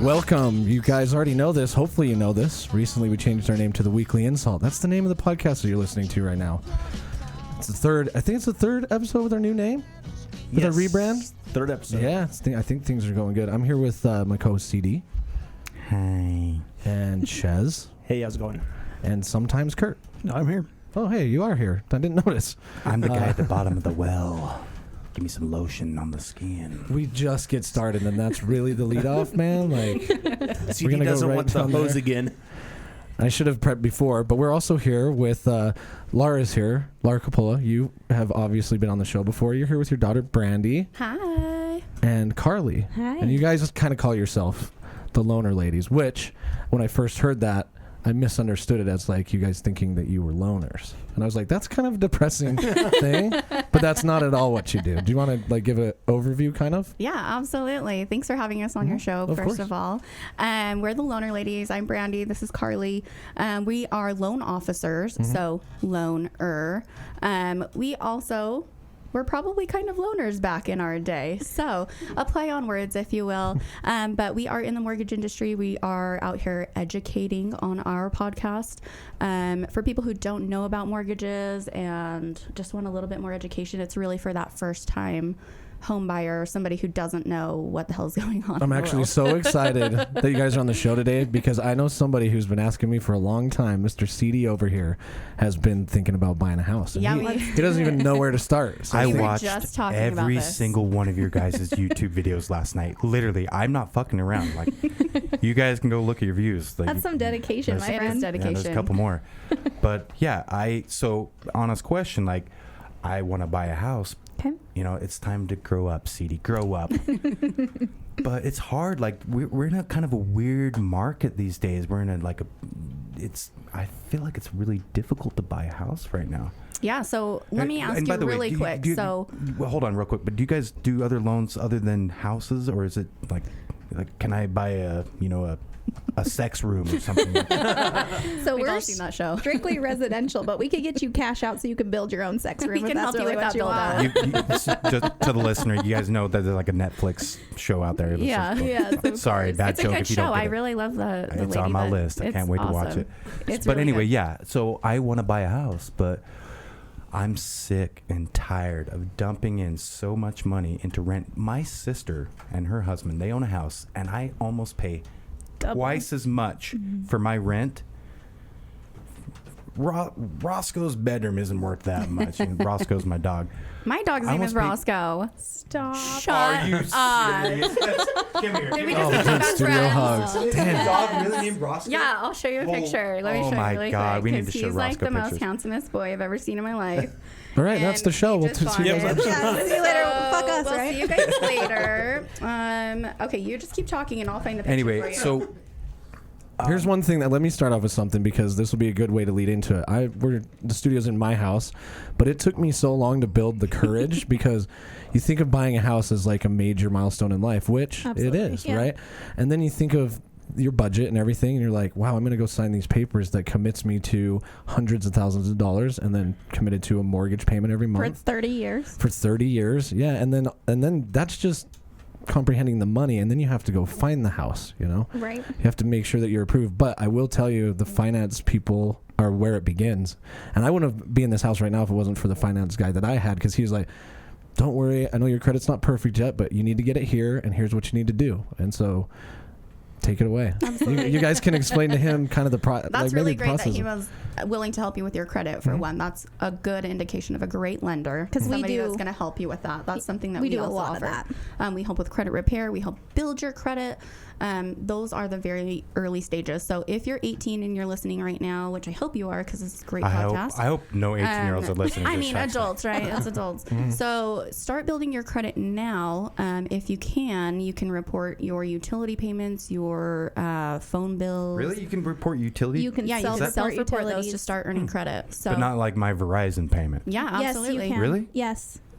Welcome. You guys already know this. Hopefully you know this. Recently we changed our name to the Weekly InSalt. That's the name of the podcast that you're listening to right now. It's the third episode with our new name. With our rebrand. Third episode. Yeah, I think things are going good. I'm here with my co-host CD. Hi. And Chez. Hey, how's it going? And sometimes Kurt. No, I'm here. Oh, hey, you are here. I didn't notice. I'm the guy at the bottom of the well. Give me some lotion on the skin. We just get started, and that's really the lead off, man. Like, CD doesn't want the hose again. I should have prepped before, but we're also here with Laura's here. Laura Coppola, you have obviously been on the show before. You're here with your daughter, Brandy. Hi. And Carly. Hi. And you guys just kind of call yourself the Loner Ladies, which, when I first heard that, I misunderstood it as like you guys thinking that you were loners. And I was like, that's kind of a depressing thing, but that's not at all what you do. Do you want to like give an overview kind of? Yeah, absolutely. Thanks for having us on your show, first of all. We're the Loner Ladies. I'm Brandy. This is Carly. We are loan officers, so loner. We're probably kind of loners back in our day. So a play on words, if you will. But we are in the mortgage industry. We are out here educating on our podcast. For people who don't know about mortgages and just want a little bit more education, it's really for that first time home buyer, somebody who doesn't know what the hell's going on. I'm actually so excited that you guys are on the show today because I know somebody who's been asking me for a long time. Mr. CD over here has been thinking about buying a house. And he doesn't even know where to start. So I watched every single one of your guys' YouTube videos last night. Literally, I'm not fucking around. Like, you guys can go look at your views. Like, that's some dedication, my friend. Dedication. Yeah, there's a couple more. But yeah, so honest question, like, I want to buy a house. Okay. You know, it's time to grow up, CD. Grow up. But it's hard. Like, we're in a kind of a weird market these days. We're in a, like, I feel like it's really difficult to buy a house right now. Yeah, so let me ask you really quick. Well, hold on real quick. But do you guys do other loans other than houses? Or is it like can I buy a sex room or something? So we're seen that show. Strictly residential, but we could get you cash out so you can build your own sex room. We can help you really with that build out. Just to the listener, you guys know that there's like a Netflix show out there. Yeah. Sorry, bad it's joke a good if you show. don't get I it. really love the It's lady on my that- list. I can't wait to watch it. It's but really anyway, good. yeah. So I want to buy a house, but I'm sick and tired of dumping in so much money into rent. My sister and her husband, they own a house, and I almost pay twice as much for my rent. Roscoe's bedroom isn't worth that much. And Roscoe's my dog. My dog's name is Roscoe. Stop. Shut up. Come here. Did we just become best studio friends? hugs. Damn, dog really named Roscoe? Yeah, I'll show you a picture. Let me show my you really God, quick. we need to 'cause show he's like Roscoe the most pictures. handsomest boy I've ever seen in my life. All right, that's the show. We'll see you guys later. Yeah, see you later. Fuck us, we'll right? see you guys later. Okay, you just keep talking and I'll find the picture for Anyway, you. so Here's one thing that let me start off with something because this will be a good way to lead into it. The studio's in my house, but it took me so long to build the courage because you think of buying a house as like a major milestone in life, which Absolutely, it is, yeah. right? And then you think of your budget and everything, and you're like, wow, I'm going to go sign these papers that commits me to hundreds of thousands of dollars and then committed to a mortgage payment every For month. 30 years. For 30 years, yeah. And then that's just comprehending the money, and then you have to go find the house, you know? Right. You have to make sure that you're approved. But I will tell you, the finance people are where it begins. And I wouldn't be in this house right now if it wasn't for the finance guy that I had, because he was like, don't worry, I know your credit's not perfect yet, but you need to get it here, and here's what you need to do. And so take it away. You guys can explain to him kind of the process. That's really great that he was willing to help you with your credit for one. That's a good indication of a great lender. Because somebody that's going to help you with that. That's something that we do a also lot offer. of that. We help with credit repair. We help build your credit. Those are the very early stages. So if you're 18 and you're listening right now, which I hope you are because it's a great podcast. I hope no 18-year-olds are listening to I this mean, text. adults, right? It's adults. So start building your credit now. If you can report your utility payments, your phone bills. Really? You can report utilities? You can Yeah, you can self-report self-report those utilities. to start earning credit. So, But not like my Verizon payment. yeah, absolutely. Yes, you can. Really?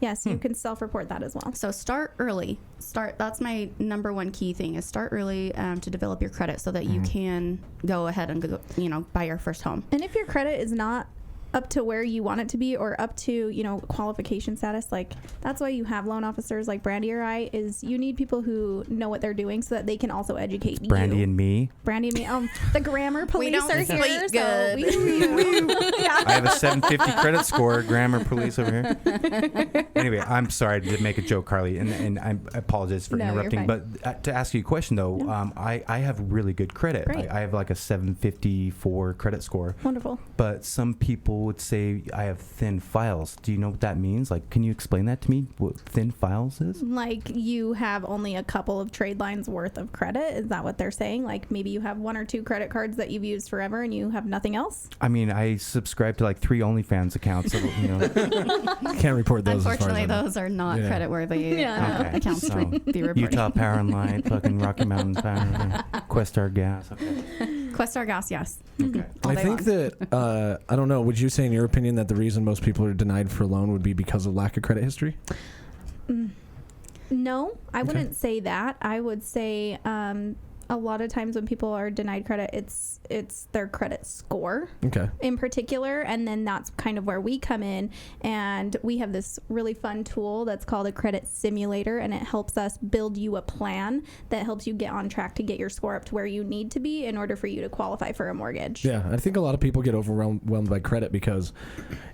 Yes, you can self-report that as well. So start early. That's my number one key thing is start early to develop your credit so that you can go ahead and buy your first home. And if your credit is not up to where you want it to be, or up to, you know, qualification status. Like, that's why you have loan officers like Brandy or I, is you need people who know what they're doing so that they can also educate Brandy you. and me. Brandy and me. The grammar police don't are sleep here, good. Yeah. I have a 750 credit score. Grammar police over here. Anyway, I'm sorry to make a joke, Carly, and I apologize for No, you're interrupting. fine. But to ask you a question though, I have really good credit. Great. I have like a 754 credit score. Wonderful. But some people would say I have thin files. Do you know what that means? Like, can you explain that to me? What thin files is? Like, you have only a couple of trade lines worth of credit. Is that what they're saying? Like, maybe you have 1 or 2 credit cards that you've used forever and you have nothing else? I mean, I subscribe to like 3 OnlyFans accounts. So, you know. Can't report those. Unfortunately, as far as I know. those are not Yeah. creditworthy Yeah. accounts So, to be reported. Utah Power and Light, fucking Rocky Mountain Power and Light, Questar Gas. Okay. Questar Gas, yes. Okay. All I day think long. that I don't know. Would you say, in your opinion, that the reason most people are denied for a loan would be because of lack of credit history? No, I wouldn't say that. I would say a lot of times when people are denied credit, it's their credit score Okay. in particular, and then that's kind of where we come in, and we have this really fun tool that's called a credit simulator, and it helps us build you a plan that helps you get on track to get your score up to where you need to be in order for you to qualify for a mortgage. Yeah, I think a lot of people get overwhelmed by credit because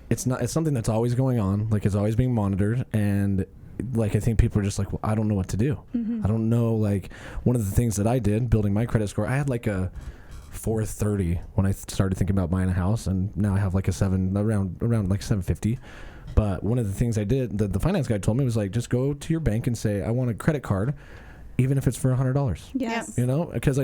it's something that's always going on. Like, it's always being monitored, and like, I think people are just like, well, I don't know what to do. I don't know. Like, one of the things that I did building my credit score, I had like a 430 when I started thinking about buying a house, and now I have like a around like 750. But one of the things I did, the finance guy told me, was like, just go to your bank and say, I want a credit card, even if it's for $100. Yes. You know, because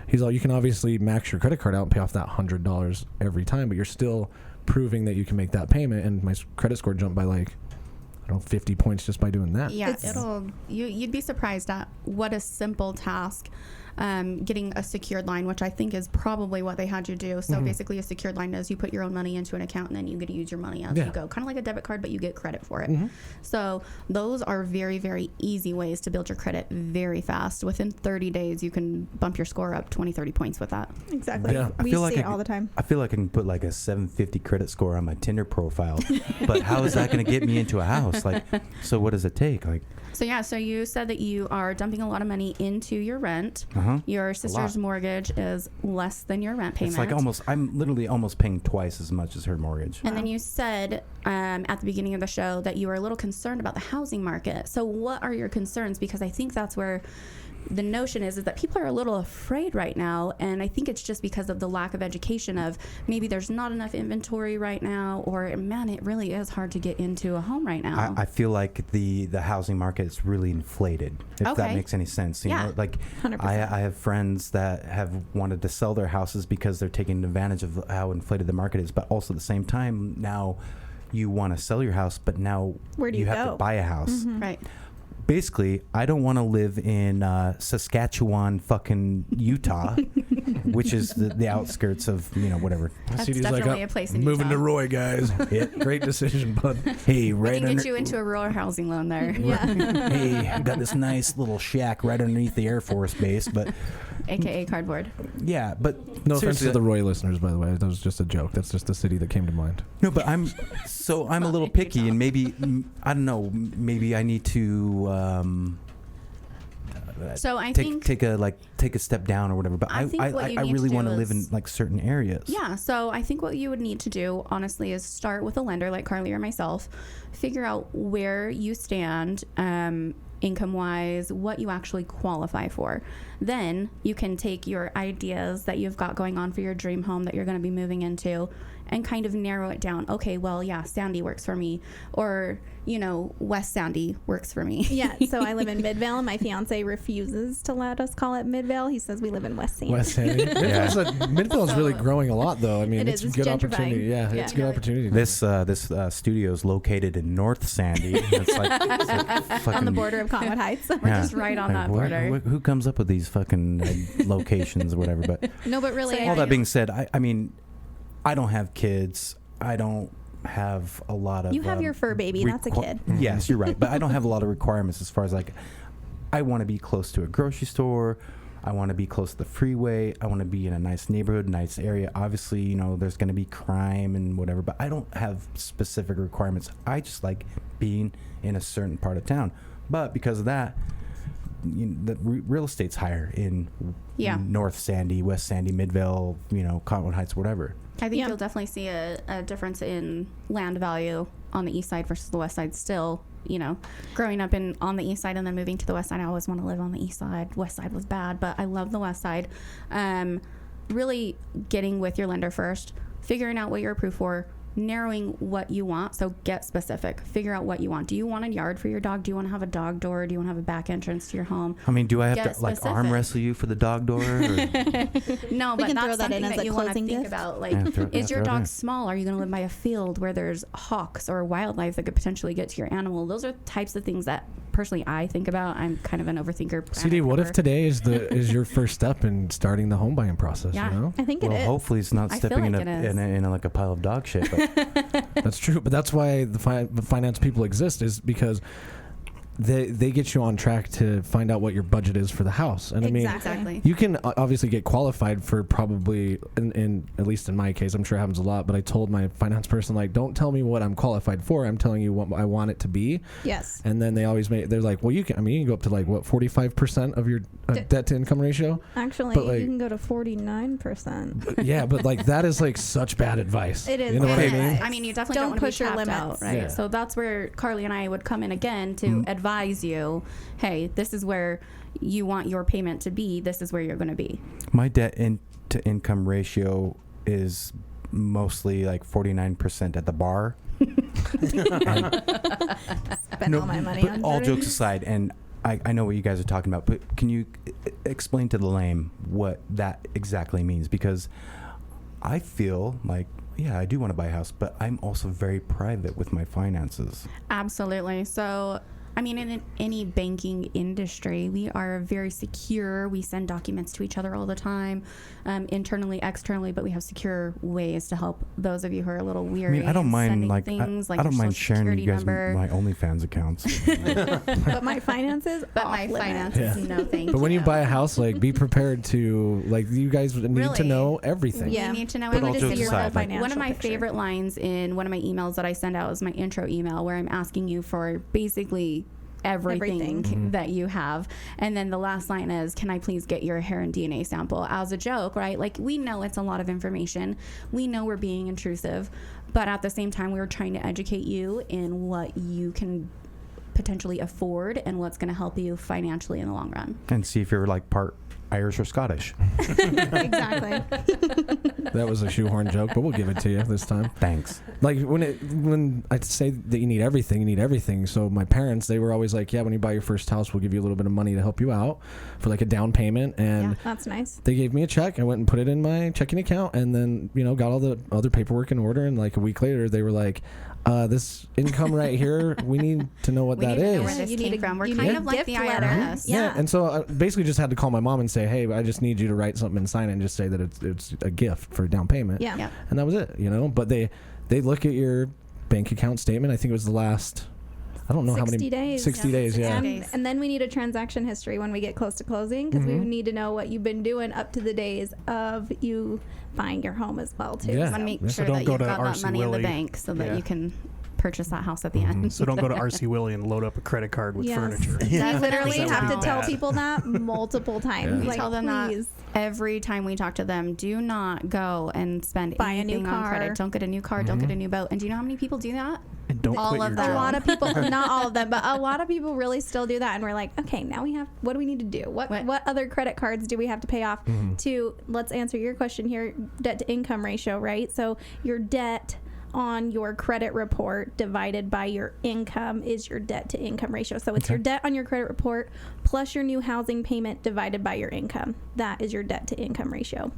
he's like, you can obviously max your credit card out and pay off that $100 every time, but you're still proving that you can make that payment. And my credit score jumped by like, I don't know, 50 points just by doing that. Yeah, you'd be surprised at what a simple task getting a secured line, which I think is probably what they had you do. So basically a secured line is you put your own money into an account and then you get to use your money as you go. Kind of like a debit card, but you get credit for it. So those are very, very easy ways to build your credit very fast. Within 30 days, you can bump your score up 20, 30 points with that. Exactly. Yeah. We see it all the time. I feel like I can put like a 750 credit score on my Tinder profile, but how is that going to get me into a house? Like, so what does it take? Like, So you said that you are dumping a lot of money into your rent. Your sister's mortgage is less than your rent payment. it's like I'm literally almost paying twice as much as her mortgage. And then you said at the beginning of the show that you were a little concerned about the housing market. So what are your concerns? Because I think that's where the notion is that people are a little afraid right now, and I think it's just because of the lack of education of maybe there's not enough inventory right now, or man, it really is hard to get into a home right now. I feel like the housing market is really inflated, if that makes any sense. You know, like 100%. I have friends that have wanted to sell their houses because they're taking advantage of how inflated the market is, but also at the same time now you want to sell your house, but now Where do you have go? to buy a house. Right. Basically, I don't want to live in Saskatchewan, fucking Utah, which is the outskirts of, you know, whatever. That's CD's definitely a place in moving Utah. to Roy, guys. Great decision, bud. Hey, We right can under, get you into a rural housing loan there. hey, I got this nice little shack right underneath the Air Force Base, but AKA cardboard. yeah, but No offense seriously, to the Roy listeners, by the way. That was just a joke. That's just the city that came to mind. no, but I'm a little picky, and maybe I don't know, maybe I need to So I think take a step down or whatever. But I think what you need really to want to do live in is- like certain areas. Yeah, so I think what you would need to do, honestly, is start with a lender like Carly or myself, figure out where you stand income-wise, what you actually qualify for. Then you can take your ideas that you've got going on for your dream home that you're going to be moving into and kind of narrow it down. Okay, well, yeah, Sandy works for me. Or, you know, West Sandy works for me. Yeah, so I live in Midvale, and my fiance refuses to let us call it Midvale. He says we live in West Sandy. West Sandy. Midville's really growing a lot, though. I mean, It it's is. a good It's opportunity. gentrifying. Yeah, Yeah. it's a good opportunity. This studio is located in North Sandy. It's like fucking, on the border of Conwood Heights. We're just right on that border. Who comes up with these fucking locations or whatever? But No, but really, So, all that being said, I mean, I don't have kids. I don't have a lot of. you have your fur baby. That's a kid. Yes, you're right. But I don't have a lot of requirements as far as like, I want to be close to a grocery store, I want to be close to the freeway. I want to be in a nice neighborhood, nice area. Obviously, you know, there's going to be crime and whatever, but I don't have specific requirements. I just like being in a certain part of town. But because of that, the real estate's higher in North Sandy, West Sandy, Midvale, you know, Cottonwood Heights, whatever. I think you'll definitely see a difference in land value on the east side versus the west side still. You know, growing up on the east side and then moving to the west side, I always want to live on the east side. West side was bad, but I love the west side. Really getting with your lender first, figuring out what you're approved for, narrowing what you want. So get specific. Figure out what you want. Do you want a yard for your dog? Do you want to have a dog door? Do you want to have a back entrance to your home? I mean, do I have to like arm wrestle you for the dog door? Or? No, We but can that's throw that something in as that a you want to closing think gift. about. Like, throw is your it dog in. small? Are you going to live by a field where there's hawks or wildlife that could potentially get to your animal? Those are types of things that personally I think about. I'm kind of an overthinker. CD, what if today is your first step in starting the home buying process? Yeah. You know? I think it Well, is. hopefully it's not I feel stepping like in it is. in like a pile of dog shit. But That's true, but that's why the finance people exist, is because they get you on track to find out what your budget is for the house. And I mean, Exactly. you can obviously get qualified for probably, in at least in my case, I'm sure it happens a lot, but I told my finance person, like, don't tell me what I'm qualified for. I'm telling you what I want it to be. Yes. And then they always they're like, well, you can go up to like, what, 45% of your debt to income ratio? Actually, But, like- you can go to 49%. Yeah, but like that is like such bad advice. It is. You know what I It mean? is. I mean, you definitely Don't don't, push your want to be tapped limits. out, right? Yeah. So that's where Carly and I would come in again to advise you, hey, this is where you want your payment to be. This is where you're going to be. my debt to income ratio is mostly like 49% at the bar. Spend all my money but on all drinks. jokes aside, and I know what you guys are talking about, but can you explain to the lame what that exactly means? Because I feel like, yeah, I do want to buy a house, but I'm also very private with my finances. Absolutely. So, I mean, in any banking industry, we are very secure. We send documents to each other all the time, internally, externally, but we have secure ways to help those of you who are a little I weary. mean, I don't in mind sending like things I like don't your mind social sharing security you guys number. my OnlyFans accounts. But my finances, But off my limits. finances, no thank you. But when you buy a house, like, be prepared to, like, you guys need to Really? know everything. Yeah. You need to know But all everything. jokes your aside, whole like- financial One of my picture. favorite lines in one of my emails that I send out is my intro email, where I'm asking you for basically everything Everything. that you have. And then the last line is, can I please get your hair and DNA sample? As a joke, right? Like, we know it's a lot of information. We know we're being intrusive. But at the same time, we're trying to educate you in what you can potentially afford and what's going to help you financially in the long run. And see if you're like part Irish or Scottish. Exactly. That was a shoehorn joke, but we'll give it to you this time. Thanks. Like, when I say that you need everything. So my parents, they were always like, yeah, when you buy your first house, we'll give you a little bit of money to help you out for like a down payment. And Yeah. That's nice. they gave me a check. I went and put it in my checking account, and then, got all the other paperwork in order. And like a week later, they were like, this income right here, we need to know what We that need to know is. where this You came need a- from. We're you kind need of a like the gift letter. IRS. Yeah. And so I basically just had to call my mom and say, hey, I just need you to write something and sign it and just say that it's a gift for a down payment. Yeah. Yep. And that was it, But they look at your bank account statement. I think it was the last, I don't know how 60 many. days. 60 Yeah, days, 60 yeah. days. And then we need a transaction history when we get close to closing, because we Mhm. need to know what you've been doing up to the days of you buying your home as well too. Yeah. I want to make Yeah. sure So don't that go you've to got that RC money in the Willey. bank so that Yeah. you can purchase that house at the end. So don't go to RC Willey and load up a credit card with Yes. furniture. We literally That would have be to tell bad. people that multiple times. Yeah. We Like, tell them that please. every time we talk to them, do not go and spend Buy a new anything on car. credit. Don't get a new car. Don't get a new boat. And do you know how many people do that? And don't All quit of your them. A job. lot of people, not all of them, but a lot of people really still do that. And we're like, okay, now what do we need to do? What other credit cards do we have to pay off to, let's answer your question here, debt to income ratio, right? So your debt on your credit report divided by your income is your debt to income ratio. So it's your debt on your credit report plus your new housing payment divided by your income. That is your debt to income ratio.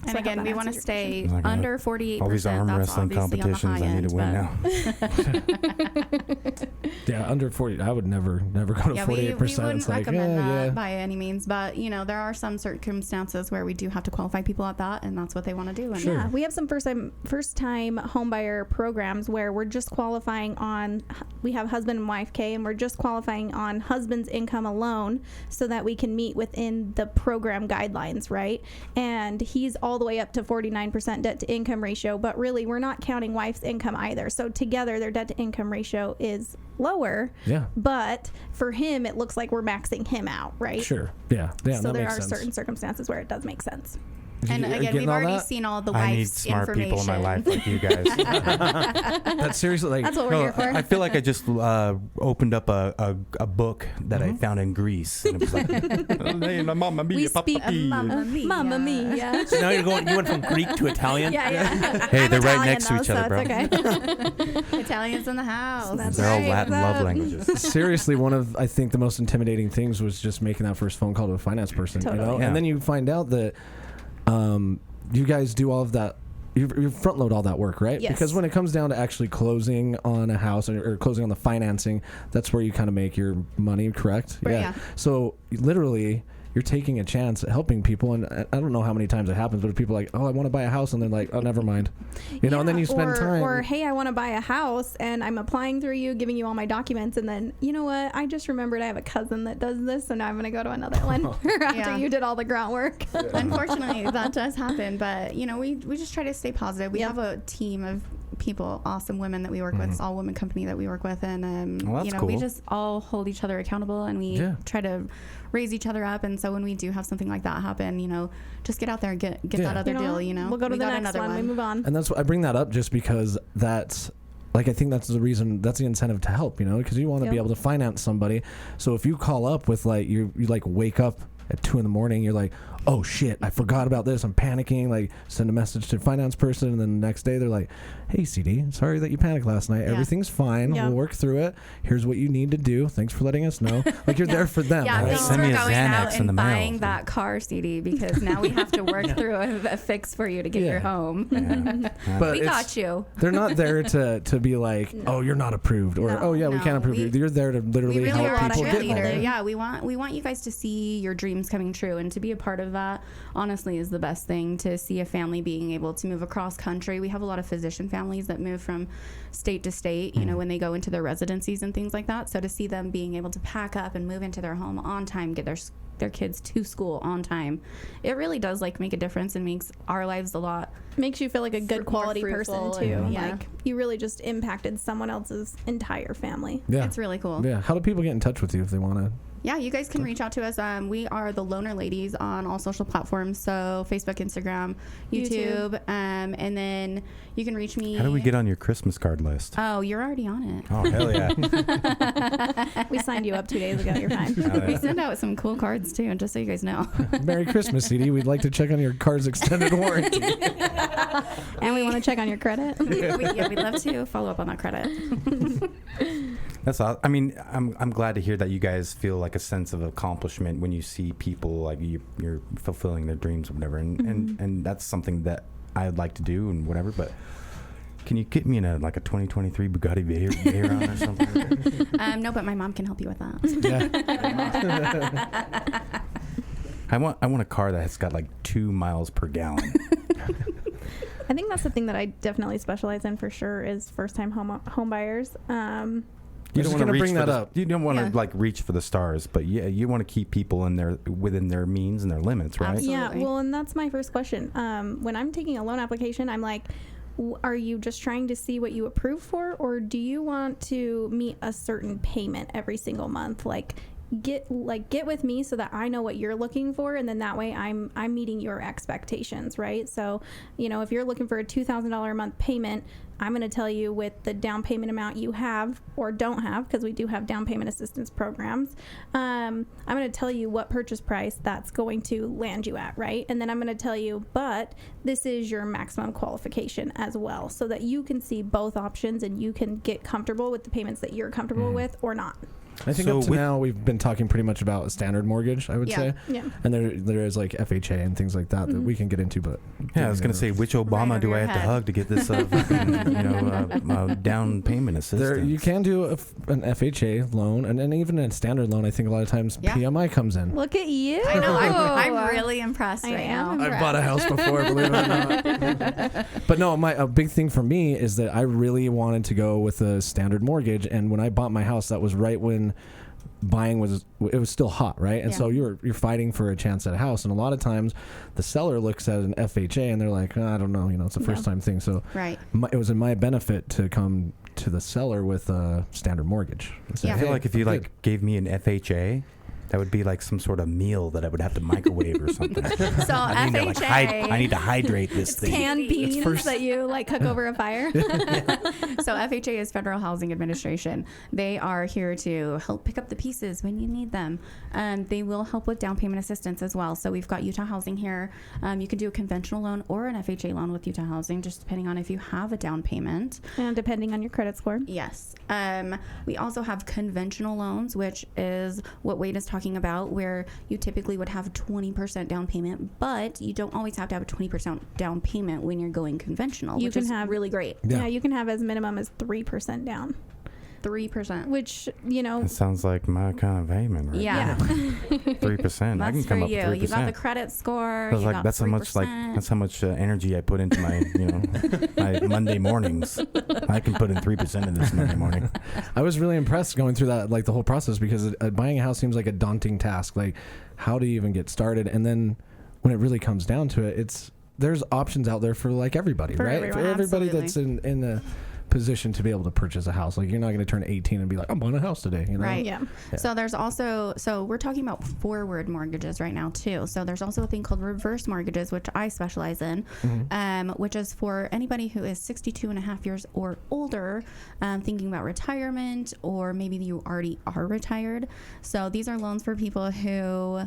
And again, we want to stay Like under 48%. all these arm That's wrestling obviously on the competitions high I need to end, win but- now. Yeah, under 40. I would never go to 48%. we It's wouldn't like, recommend that yeah. by any means. But, there are some circumstances where we do have to qualify people at that, and that's what they want to do. And Sure. Yeah, we have some first time home buyer programs where we're just qualifying on. We have husband and wife K, and we're just qualifying on husband's income alone, so that we can meet within the program guidelines, right? And he's all the way up to 49% debt to income ratio, but really we're not counting wife's income either. So together their debt to income ratio is lower. Yeah. But for him, it looks like we're maxing him out, right? Sure. Yeah. Yeah. So that there makes are sense. certain circumstances where it does make sense. And Are you again, getting we've all already that? seen all the I need wife's smart information. people in my life like you guys. That's seriously like. That's what we're No, here for. I feel like I just opened up a book that I found in Greece, and it was like, "Mamma mia, We papa speak mia." Mamma mia. Mamma mia. So now you went from Greek to Italian? Yeah. Hey, I'm they're right Italian, next to though, each other, so bro. it's okay. Italians in the house. That's They're all right. Latin love languages. Seriously, one of I think the most intimidating things was just making that first phone call to a finance person. Totally. You know, Yeah. and then you find out that you guys do all of that. You front load all that work, right? Yes. Because when it comes down to actually closing on a house or closing on the financing, that's where you kind of make your money, correct? Right, yeah. So literally, you're taking a chance at helping people, and I don't know how many times it happens, but if people are like, oh, I want to buy a house, and they're like, oh, never mind, and then you spend time. Or hey, I want to buy a house, and I'm applying through you, giving you all my documents, and then you know what? I just remembered I have a cousin that does this, so now I'm going to go to another one after Yeah. you did all the groundwork. Unfortunately, that does happen, but we just try to stay positive. We Yep. have a team of people, awesome women that we work with. It's all women company that we work with, and Well, that's we cool. just all hold each other accountable, and we try to raise each other up. And so when we do have something like that happen, just get out there and get Yeah. that other deal. We'll go to We the got next another one. We move on. And that's what I bring that up just because that's like I think that's the reason, that's the incentive to help, because you want to be Yep. able to finance somebody. So if you call up with like you like wake up at 2 a.m, you're like, oh shit, I forgot about this, I'm panicking, like send a message to the finance person, and then the next day they're like, hey CD, sorry that you panicked last night, everything's fine, Yeah. we'll work through it, here's what you need to do, thanks for letting us know. Like you're there for them. Yeah, right? thanks Send for me going a out Xanax in the and mail. buying that car, CD, because now we have to work through a fix for you to get Yeah. your home. Yeah. But We it's- got you. they're not there to be like, oh, you're not approved, or No, oh yeah, we no, can't approve you. You're there to literally We really help are a people get cheerleader. there. cheerleader. Yeah, we want you guys to see your dreams coming true, and to be a part of that, honestly, is the best thing. To see a family being able to move across country. We have a lot of physician families that move from state to state, when they go into their residencies and things like that. So to see them being able to pack up and move into their home on time, get their kids to school on time, it really does make a difference and makes our lives a lot. Makes you feel like a good More quality person fruitful too. and- yeah. Like you really just impacted someone else's entire family. Yeah. It's really cool. Yeah. How do people get in touch with you if they want to? Yeah, you guys can reach out to us. We are the Loner Ladies on all social platforms, so Facebook, Instagram, YouTube. And then you can reach me. How do we get on your Christmas card list? Oh, you're already on it. Oh, hell yeah. We signed you up 2 days ago. You're fine. Oh, We yeah. send out some cool cards too, just so you guys know. Merry Christmas, CD. We'd like to check on your car's extended warranty. And we want to check on your credit. We'd love to follow up on that credit. That's all. I mean, I'm glad to hear that you guys feel like a sense of accomplishment when you see people like you're fulfilling their dreams or whatever, and that's something that I'd like to do and whatever. But can you get me in a 2023 Bugatti Veyron or something? No, but my mom can help you with that. Yeah. I want a car that has got 2 miles per gallon. I think that's the thing that I definitely specialize in for sure is first-time home buyers. You don't want to bring that up. You don't want to Yeah. reach for the stars, but yeah, you want to keep people within their means and their limits, right? Absolutely. Yeah, well, and that's my first question. When I'm taking a loan application, I'm like, are you just trying to see what you approve for, or do you want to meet a certain payment every single month? Get with me so that I know what you're looking for, and then that way I'm meeting your expectations, right? So, if you're looking for a $2,000 a month payment, I'm going to tell you with the down payment amount you have or don't have, because we do have down payment assistance programs. I'm going to tell you what purchase price that's going to land you at, right? And then I'm going to tell you, but this is your maximum qualification as well, so that you can see both options and you can get comfortable with the payments that you're comfortable with or not. I think So up to with- now we've been talking pretty much about a standard mortgage, I would Yeah. say. Yeah. And there is like FHA and things like that that we can get into, but Yeah, I was going to say, which Obama over do I your have to head. hug to get this down payment assistance? there you can do an FHA loan and then even a standard loan. I think a lot of times Yeah. PMI comes in. Look at you. I know. I'm really impressed I right am. now. I've bought a house before, believe it or not. But no, a big thing for me is that I really wanted to go with a standard mortgage, and when I bought my house, that was right when buying was still hot, right? And Yeah. so you're fighting for a chance at a house, and a lot of times the seller looks at an FHA and they're like, I don't know, it's a first time thing. So Right. it was in my benefit to come to the seller with a standard mortgage. And say, Yeah. I feel "Hey, like if you I'm good." like gave me an FHA, that would be like some sort of meal that I would have to microwave or something. So I need to, like, FHA. I need to hydrate this thing. Canned beans first- that you like cook over a fire. So FHA is Federal Housing Administration. They are here to help pick up the pieces when you need them. They will help with down payment assistance as well. So we've got Utah Housing here. You can do a conventional loan or an FHA loan with Utah Housing, just depending on if you have a down payment. And depending on your credit score. Yes. We also have conventional loans, which is what Wade is talking about, where you typically would have 20% down payment, but you don't always have to have a 20% down payment when you're going conventional, You which can is have- really great. Yeah, you can have as minimum as 3% down, 3%. which, That sounds like my kind of payment, right? Yeah. 3%. I That's can come for up you. with 3%. You got the credit score. That's You like got that's how much 3%. that's how much energy I put into my my Monday mornings. I can put in 3% in this Monday morning. I was really impressed going through that, like the whole process, because buying a house seems like a daunting task. Like, how do you even get started? And then when it really comes down to it, there's options out there for like everybody, For right? everyone, For everybody absolutely. that's in a position to be able to purchase a house. Like, you're not going to turn 18 and be like, I'm buying a house today, Right. Yeah. So there's also, we're talking about forward mortgages right now too. So there's also a thing called reverse mortgages, which I specialize in, which is for anybody who is 62 and a half years or older, thinking about retirement, or maybe you already are retired. So these are loans for people who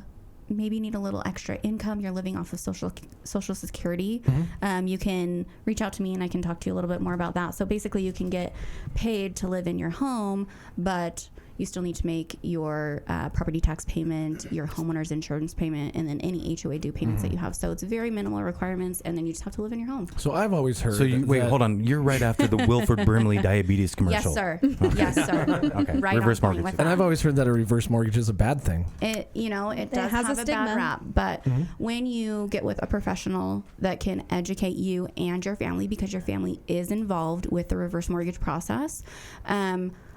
maybe need a little extra income. You're living off of social security. You can reach out to me and I can talk to you a little bit more about that. So basically you can get paid to live in your home, but you still need to make your property tax payment, your homeowner's insurance payment, and then any HOA due payments that you have. So it's very minimal requirements, and then you just have to live in your home. So I've always heard. So you wait, that- hold on. You're right after the Wilford Brimley diabetes commercial. Yes, sir. Yes, sir. Okay. Right Reverse on point mortgage. with And that. I've always heard that a reverse mortgage is a bad thing. It does has a have a bad stigma. rap, but when you get with a professional that can educate you and your family, because your family is involved with the reverse mortgage process,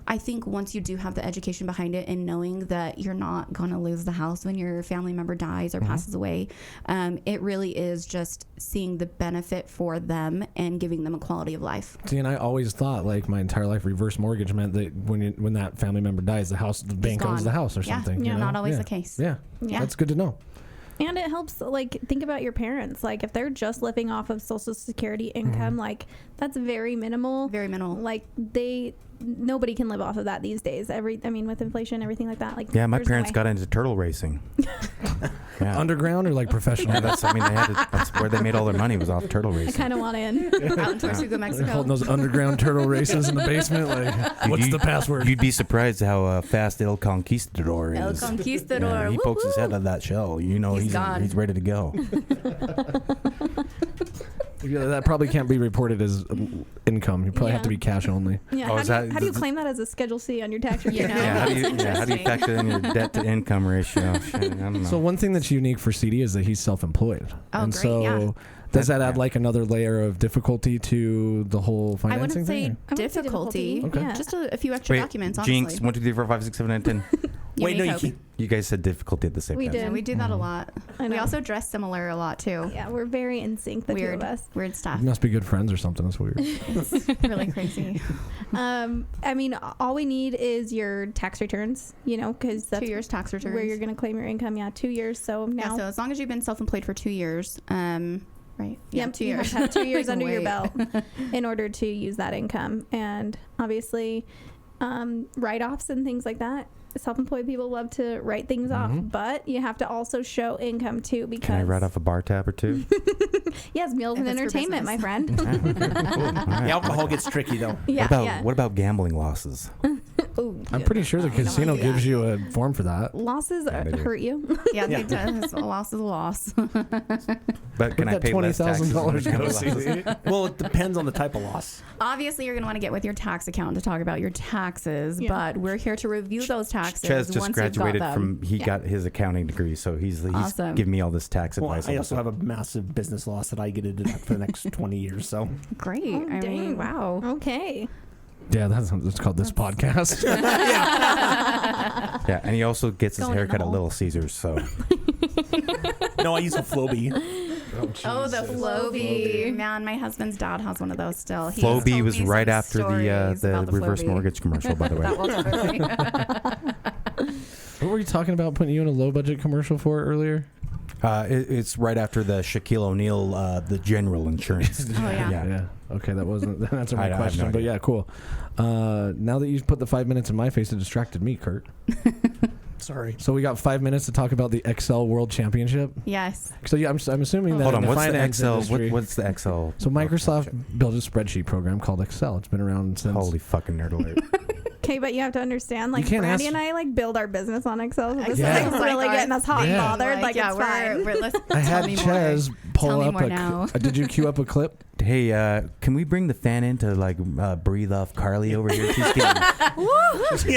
I think once you do have the education behind it and knowing that you're not going to lose the house when your family member dies or passes away, it really is just seeing the benefit for them and giving them a quality of life. See, and I always thought, like, my entire life, reverse mortgage meant that when that family member dies, the bank owns gone. the house or Yeah. something. Yeah, you know? not always the case. Yeah. Yeah. That's good to know. And it helps, like, think about your parents. Like, if they're just living off of Social Security income, like, that's very minimal. Very minimal. Like, nobody can live off of that these days. With inflation, everything like that. Like, Yeah, my there's no parents way. got into turtle racing. Yeah. Underground or like professional? Yeah, that's where they made all their money was off turtle I racing. kind of want in. Out in Tortuga, They're Mexico. holding those underground turtle races in the basement. Like, what's the password? You'd be surprised how fast El Conquistador is. El Conquistador. Yeah, he Woo pokes his woo. head out of that shell. You know He's gone. he's ready to go. Yeah, that probably can't be reported as income. You probably have to be cash only. Yeah. Oh, is how do that- you claim that as a Schedule C on your tax return? Yeah. Yeah, how do you Interesting. factor in your debt to income ratio? Shit, I don't know. So one thing that's unique for CD is that he's self-employed. Oh, and great, so yeah. does that add like another layer of difficulty to the whole I financing wouldn't say thing? I wouldn't say difficulty. difficulty. Okay. Yeah. Just a few extra Wait, documents, honestly. Jinx, 1, 2, 3, 4, 5, 6, 7, 8, 10. You Wait, may no, you cope. keep. You guys said difficulty at the same We time. did. Yeah, we do that a lot. I We know. also dress similar a lot too. Yeah, we're very in sync, the two Weird, of us. weird stuff. You must be good friends or something. That's weird. It's really crazy. I mean, all we need is your tax returns, because 2 that's years tax returns. where you're going to claim your income. Yeah, 2 years. So now, Yeah, so as long as you've been self-employed for 2 years, right? Yeah, yep, 2 you years. have to have 2 years under your Wait. belt in order to use that income. And obviously, write-offs and things like that. Self-employed people love to write things off, but you have to also show income too. Because Can I write off a bar tab or two? yes, meals If and it's for entertainment, my business. friend. Cool. All right. The alcohol gets tricky though. yeah, what about yeah. what about gambling losses? Oh, I'm pretty sure the casino gives you a form for that. Losses they do. hurt you. Yeah, it does. A loss is a loss. But can I That pay less taxes? $20,000 goes easy. Well, it depends on the type of loss. Obviously, you're going to want to get with your tax accountant to talk about your taxes, Yeah. but we're here to review those taxes. Ches just once graduated you've got from. He got his accounting degree, so he's Awesome. giving me all this tax Well, advice. I also have a massive business loss that I get to deduct for the next 20 years. So Great. Oh, I mean, dang. wow. Okay. Yeah, that's called this podcast. Yeah, and he also gets his Going in haircut the at hole. Little Caesars. So no, I use a Flowbee. Oh, the Flowbee. Man, my husband's dad has one of those still. He's Flowbee told was me right some after stories the about reverse Flowbee. mortgage commercial, by the way. That will totally. What were you talking about putting you in a low budget commercial for earlier? It's right after the Shaquille O'Neal, the general insurance. Oh, yeah. Yeah. Okay, that wasn't the answer to I my have no question, but idea. yeah, cool. Now that you put the 5 minutes in my face, it distracted me, Kurt. Sorry. So we got 5 minutes to talk about the Excel World Championship. Yes. So yeah, I'm assuming that Hold in on, the what's the finance Excel? industry- What's the Excel? So Microsoft built a spreadsheet program called Excel. It's been around since. Holy fucking nerd alert! Okay, but you have to understand, like, can't Brandy ask- and I, like, build our business on Excel. So this Yeah. is like, really getting us hot and Yeah. bothered. Like, yeah, it's fine. I had Ches pull Tell me up more now. Did you queue up a clip? Hey, can we bring the fan in to like breathe off Carly over here? She's getting.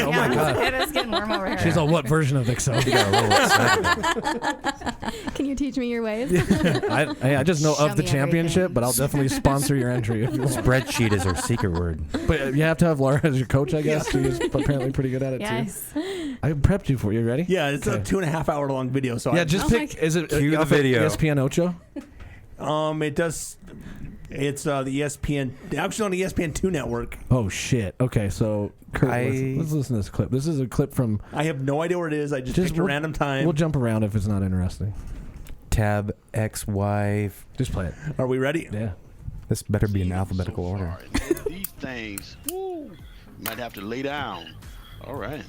Oh my God. It is getting warm over here. She's on what version of Excel? She got a little excited. Can you teach me your ways? I just know Show of the me championship, everything. but I'll definitely sponsor your entry if you want. Spreadsheet is her secret word. But you have to have Laura as your coach, I guess. She's apparently pretty good at it Yes. too. I prepped you for you. Ready? Yeah, it's a Okay. 2.5 hour long video. So Yeah, I, just Oh pick. my- Is it Cue the off of video. ESPN Ocho? it does. It's the ESPN. Actually, on the ESPN2 network. Oh shit. Okay, so Kurt, I- let's listen to this clip. This is a clip from. I have no idea where it is. I just picked a we'll- random time. We'll jump around if it's not interesting. Tab ex-wife. Just play it. Are we ready? Yeah. This better be in alphabetical So order. far. And these things, woo, might have to lay down. All right.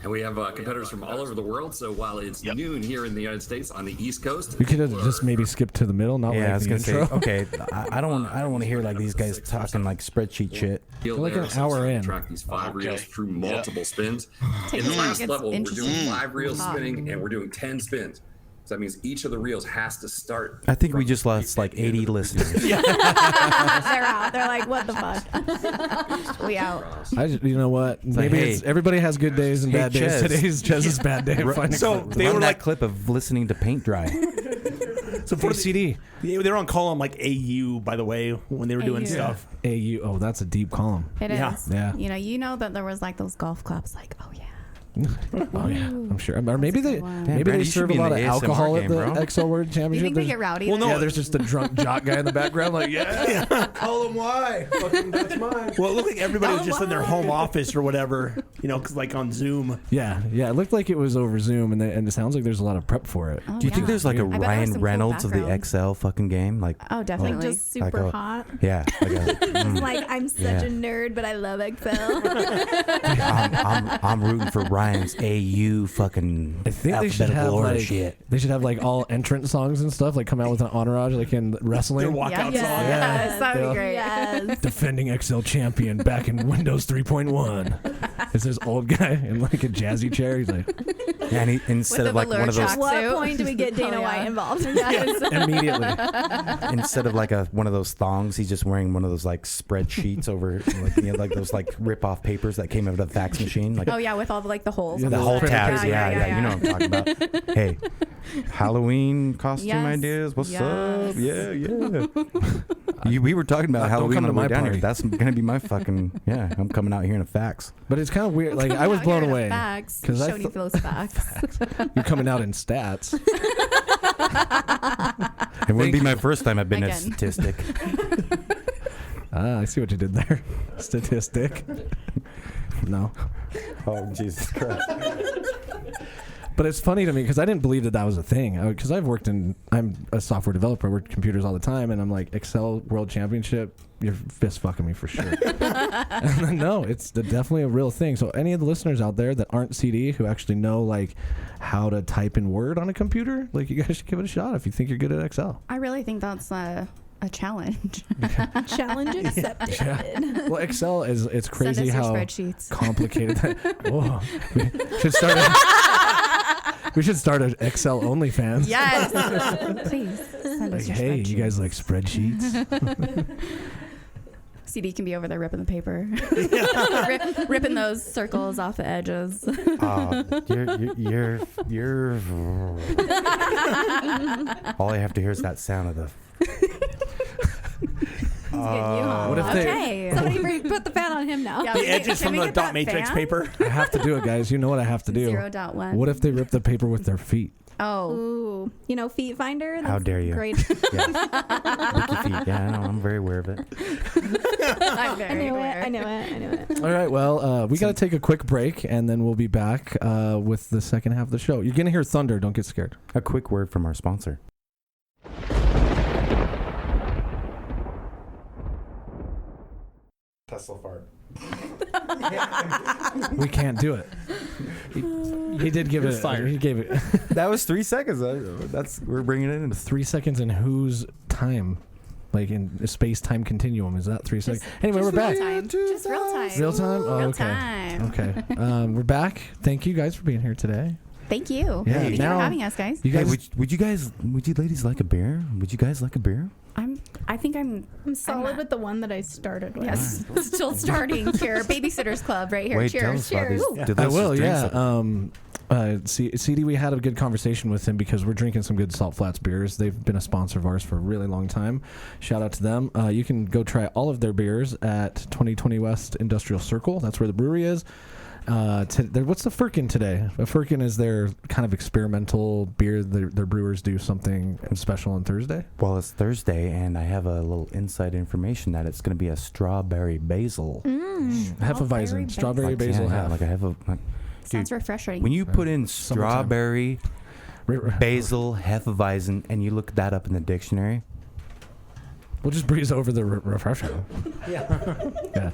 And we have competitors from all over the world. So while it's Yep. noon here in the United States on the East Coast, We could have just maybe skipped to the middle, not Yeah, I like was the gonna say. intro. Okay, I don't want to hear like these guys talking like spreadsheet shit. Field Like there, an so hour we in. track these 5 Okay. reels through multiple spins. Take In the a look. last It's level, we're doing interesting. 5 reels Wow. spinning, and we're doing 10 spins. So that means each of the reels has to start. I think we from just the lost like 80 listeners. They're out. They're like, what the fuck? We out. You know what? like, Maybe hey. it's everybody has good days and Hey, bad days. Ches. Today's Chez's bad day. of finding So clips. they Run were that like, clip of listening to paint dry. so for Hey, the CD. they were on column like AU, by the way, when they were doing AU. stuff. AU. Oh, that's a deep column. It is. Yeah. Yeah. You know that there was like those golf clubs, like, oh yeah. Oh yeah, I'm sure. Or maybe a good they one. maybe Brandy, they you should serve be a in lot the of ASMR alcohol game, at the bro. Excel World You Championship. think they There's- get rowdy? Well, there? no, yeah, there's just the drunk jock guy in the background, like, yeah, column Y, fucking that's mine. Well, it looked like everybody was Oh, just in their wow. home office or whatever, cause like on Zoom. Yeah, it looked like it was over Zoom, and it sounds like there's a lot of prep for it. Oh, Do you think yeah. there's like a I bet there was Ryan some cool Reynolds of the background. Excel fucking game? Like, Oh, definitely. Like, just Like super a- hot. yeah. Like It's like, I'm such Yeah. a nerd, but I love Excel. I'm rooting for Ryan's AU fucking I think they should alphabetical have order like shit. they should have like all entrance songs and stuff, like come out with an entourage, like in Their wrestling. walkout Yes. song. Yes, that would Yeah. be great. Yes. Defending Excel champion back in Windows 3.1. It's this old guy in like a jazzy chair. He's like Yeah, and instead With of a like one of velour those, At what Tracksuit. point do we get Dana Oh, yeah. White involved? Yes. immediately. instead of like one of those thongs, he's just wearing one of those like spreadsheets over, like those like rip off papers that came out of the fax machine, like Oh yeah, with all the holes. Yeah, the the whole printer tabs. paper. Yeah, you know what I'm talking about. Hey, Halloween costume Yes. ideas. What's Yes. up? Yeah. We were talking about Don't Halloween come on to the way my down party. here. That's gonna be my fucking I'm coming out here in a fax. But it's kind of weird. Like I was Out blown here in away Facts. because I Showed you those facts. you're coming out in stats. It wouldn't be my first time I've been a Again. statistic. I see what you did there. Statistic. No. Oh Jesus Christ! But it's funny to me because I didn't believe that was a thing. Because I'm a software developer. I work computers all the time, and I'm like, Excel World Championship, you're fist fucking me for sure. And then, no, it's definitely a real thing. So any of the listeners out there that aren't CD who actually know like how to type in Word on a computer, like you guys should give it a shot if you think you're good at Excel. I really think that's A challenge. Challenge accepted. Well, Excel it's crazy Send us how your spreadsheets. complicated that. Whoa. We should start an Excel OnlyFans. Yes. Please send us Like, your hey, spreadsheets. you guys like spreadsheets? CD can be over there ripping the paper, ripping those circles off the edges. You're all I have to hear is that sound of the. What if they? Okay. Somebody put the fan on him now. Yeah, The edges can from we the get dot that matrix fan? paper. I have to do it, guys. You know what I have to do. 0.1. What if they rip the paper with their feet? Oh. Ooh, Feet Finder. How That's dare you. Great. Yeah. Licky feet. Yeah, I know. I'm very aware of it. I'm I very knew aware. it. I knew it. All right. Well, we got to take a quick break, and then we'll be back with the second half of the show. You're gonna hear thunder. Don't get scared. A quick word from our sponsor. Tesla fart. We can't do it. He did give You're it. fired. He gave it That was 3 seconds. We're bringing it in. 3 seconds in whose time? Like in a space-time continuum. Is that 3 seconds? Anyway, we're back. Just real time. Real time? Oh, Real okay. time. Okay. We're back. Thank you guys for being here today. Thank you. Yeah, Thank you now- for having us, guys. You Hey, guys, would you ladies like a beer? Would you guys like a beer? I think I'm I'm solid not- with the one that I started with. yes, still starting here. Babysitters Club right here. Wait, tell Cheers. us about Cheers. these I delicious will, drinks. yeah. CD, we had a good conversation with him because we're drinking some good Salt Flats beers. They've been a sponsor of ours for a really long time. Shout out to them. You can go try all of their beers at 2020 West Industrial Circle. That's where the brewery is. What's the Firkin today? A Firkin is their kind of experimental beer. Their brewers do something special on Thursday. Well, it's Thursday, and I have a little inside information that it's going to be a strawberry basil. Hefeweizen, strawberry basil Yeah, half. like I have a. Sounds refreshing. When you put in Summertime. strawberry basil Hefeweizen and you look that up in the dictionary, We'll just breeze over the refreshing. Yeah.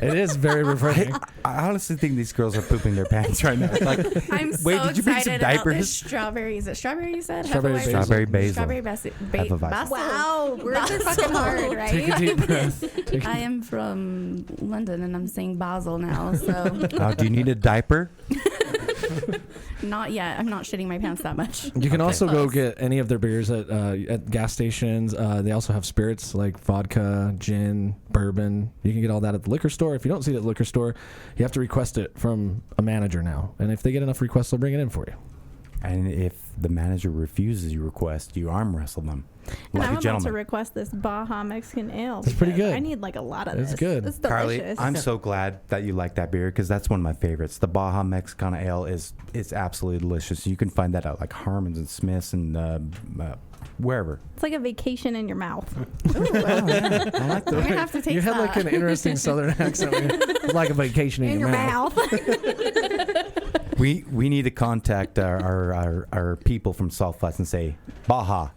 It is very refreshing. I honestly think these girls are pooping their pants right now. Like, I'm wait, so did you bring some excited about diapers? this strawberry. Is it strawberry you said? Strawberry Hefeweizen? basil. Strawberry basil. Strawberry basil. Hefeweizen. Wow, words are Basil. fucking hard, right? Take a deep breath. I am from London and I'm saying Basel now, so Do you need a diaper? not yet. I'm not shitting my pants that much. You can Okay. also go Close. get any of their beers at gas stations. They also have spirits like vodka, gin, bourbon. You can get all that at the liquor store. If you don't see it at the liquor store, you have to request it from a manager now. And if they get enough requests, they'll bring it in for you. And if the manager refuses your request, you arm wrestle them. And Like I'm a about to gentleman. request this Baja Mexican ale. It's pretty because good. I need like a lot of It's this. good. It's Carly, delicious. I'm so glad that you like that beer because that's one of my favorites. The Baja Mexicana Ale is absolutely delicious. You can find that at like Harmon's and Smith's and wherever. It's like a vacation in your mouth. I like I'm gonna have to taste You had that. like an interesting southern accent. It's like a vacation in, in your mouth. We need to contact our people from Salt Flats and say Baja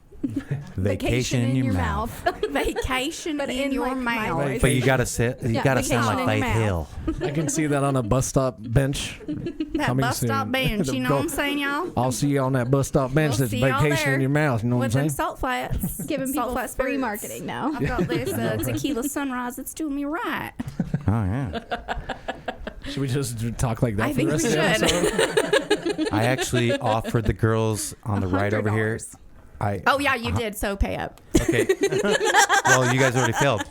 vacation in your mouth. Vacation But in in, your like, my mouth. voice. But you gotta sit. You Yeah, gotta sound like vacation in Faith your Hill. I can see that on a bus stop bench. That coming bus stop soon. bench, you know Go- what I'm saying, y'all? I'll see you on that bus stop bench. We'll That's see y'all vacation there in your mouth. You know what I'm With them saying? salt flats. Giving Salt people flat free spirits. marketing now. I've got this tequila sunrise that's doing me right. Oh yeah. Should we just talk like that I for the think rest we of the episode? I actually offered the girls on the right over here. $100. Oh, yeah, you did, so pay up. Okay. Well, you guys already failed.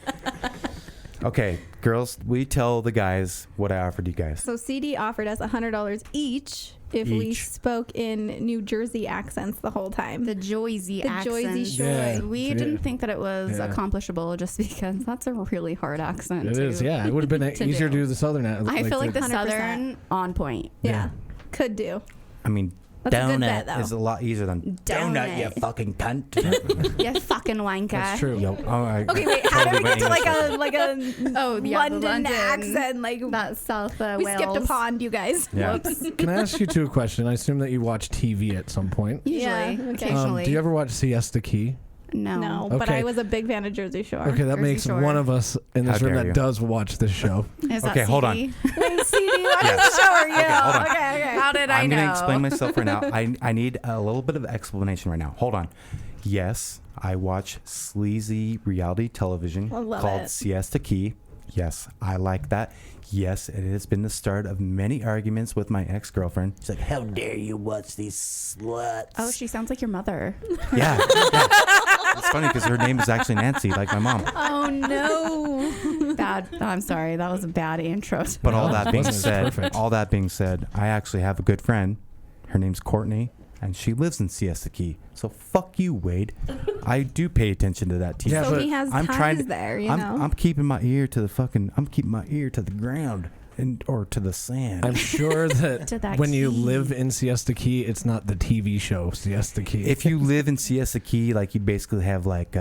Okay, girls, we tell the guys what I offered you guys. So CD offered us $100 each if we Each. spoke in New Jersey accents the whole time. The Joyzy The accent. Joyzy Shore. Yeah. We Yeah. didn't think that it was Yeah. accomplishable just because that's a really hard accent. It to- is, yeah. It would have been to easier to do. do the southern. I feel like the 100%. southern on point. Yeah. Could do. I mean, That's a good bet, donut though. is a lot easier than donut, you Donut. fucking cunt. You fucking wanker. That's true. Yo, oh, I Okay, wait. How totally did we get to went like a Oh, yeah, the London, London. accent? Like That South we Wales. skipped a pond, you guys. Yeah. Can I ask you two a question? I assume that you watch TV at some point. Usually, Yeah, okay. occasionally. Do you ever watch Siesta Key? No. No, but Okay. I was a big fan of Jersey Shore. Okay, that Jersey makes Shore. one of us in this How room dare that you. does watch this show. Is that Okay, hold on. CD? Wait, CD, what Yes. is the show? Okay, hold on. Okay. How did I I'm know. going to explain myself right now. I need a little bit of explanation right now. Hold on. Yes, I watch sleazy reality television I love called it. Siesta Key. Yes, I like that. Yes, it has been the start of many arguments with my ex-girlfriend. She's like, how dare you watch these sluts? Oh, she sounds like your mother. Yeah. It's funny because her name is actually Nancy, like my mom. Oh no. Bad. I'm sorry. That was a bad intro. But No, all it that being wasn't. said, It's perfect. I actually have a good friend. Her name's Courtney, and she lives in Siesta Key. So fuck you, Wade. I do pay attention to that TV. Yeah, So but he has I'm ties trying to, there, you I'm, know. I'm keeping my ear to the ground or to the sand. I'm sure To that that when you key. live in Siesta Key, it's not the TV show Siesta Key. If you live in Siesta Key, like you basically have like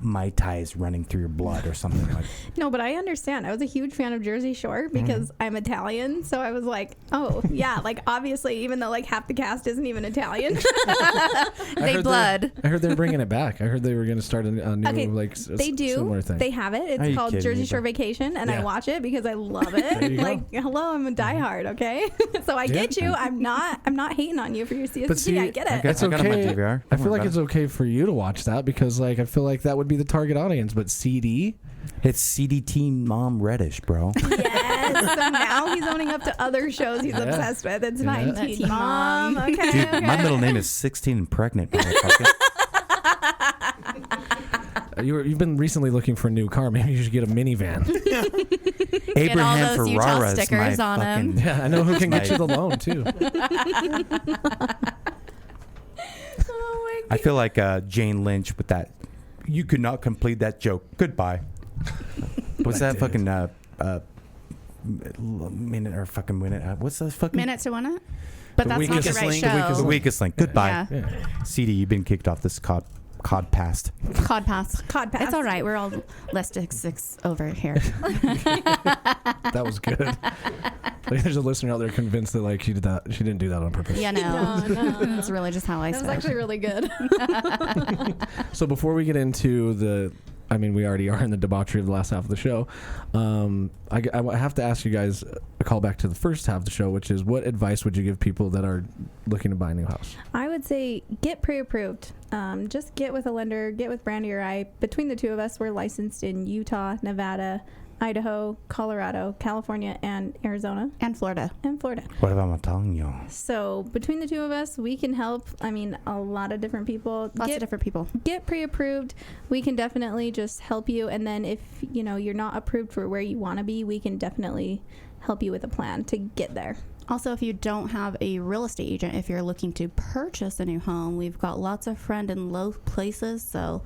Mai Tais running through your blood or something like. No, but I understand. I was a huge fan of Jersey Shore because I'm Italian, so I was like, oh yeah, like obviously, even though like half the cast isn't even Italian. They blood. I heard they're bringing it back. I heard they were going to start a new Okay, similar do. thing. They have it. Are It's you called kidding Jersey me, Shore bro? Vacation, and I Yeah. watch it because I love There you it. go. Like, hello, I'm a diehard. Okay, so I get you. I'm not hating on you for your CST. But see, I get I it. got- It's I got it on my okay. DVR. I Don't feel worry like about it's okay for you to watch that because, like, I feel like that would be the target audience. But CD, It's CDT Mom Reddish, bro. Yes. So now he's owning up to other shows he's Yeah. obsessed with. It's Yeah. fine, Teen Teen Mom. Mom. Okay. Dude, okay. my middle name is 16 and pregnant. Motherfucker. you've been recently looking for a new car. Maybe you should get a minivan. Abraham those Utah Ferrara's stickers my on 'em. fucking. Yeah, I know who can get you the loan too. Oh I feel like Jane Lynch with that. You could not complete that joke. Goodbye. What's that fucking minute or fucking minute? What's that fucking Minute to win it. But The that's not the weakest right link, show. the weakest The weakest link. Goodbye. Yeah. Yeah. CD, you've been kicked off this cod past. Cod pass. Cod pass. It's all right. We're all less six over here. That was good. Like, there's a listener out there convinced that like she did that. She didn't do that on purpose. Yeah, no. No. It's really just how I That was said. actually really good. So before we get into we already are in the debauchery of the last half of the show. I have to ask you guys a call back to the first half of the show, which is what advice would you give people that are looking to buy a new house? I would say get pre-approved. Just get with a lender, get with Brandy or I. Between the two of us, we're licensed in Utah, Nevada, Idaho, Colorado, California, and Arizona, And Florida. and Florida. What about Matango? So between the two of us, we can help. I mean, a lot of different people. Lots of different people. Get pre-approved. We can definitely just help you. And then if you're not approved for where you want to be, we can definitely help you with a plan to get there. Also, if you don't have a real estate agent, if you're looking to purchase a new home, we've got lots of friend in low places. So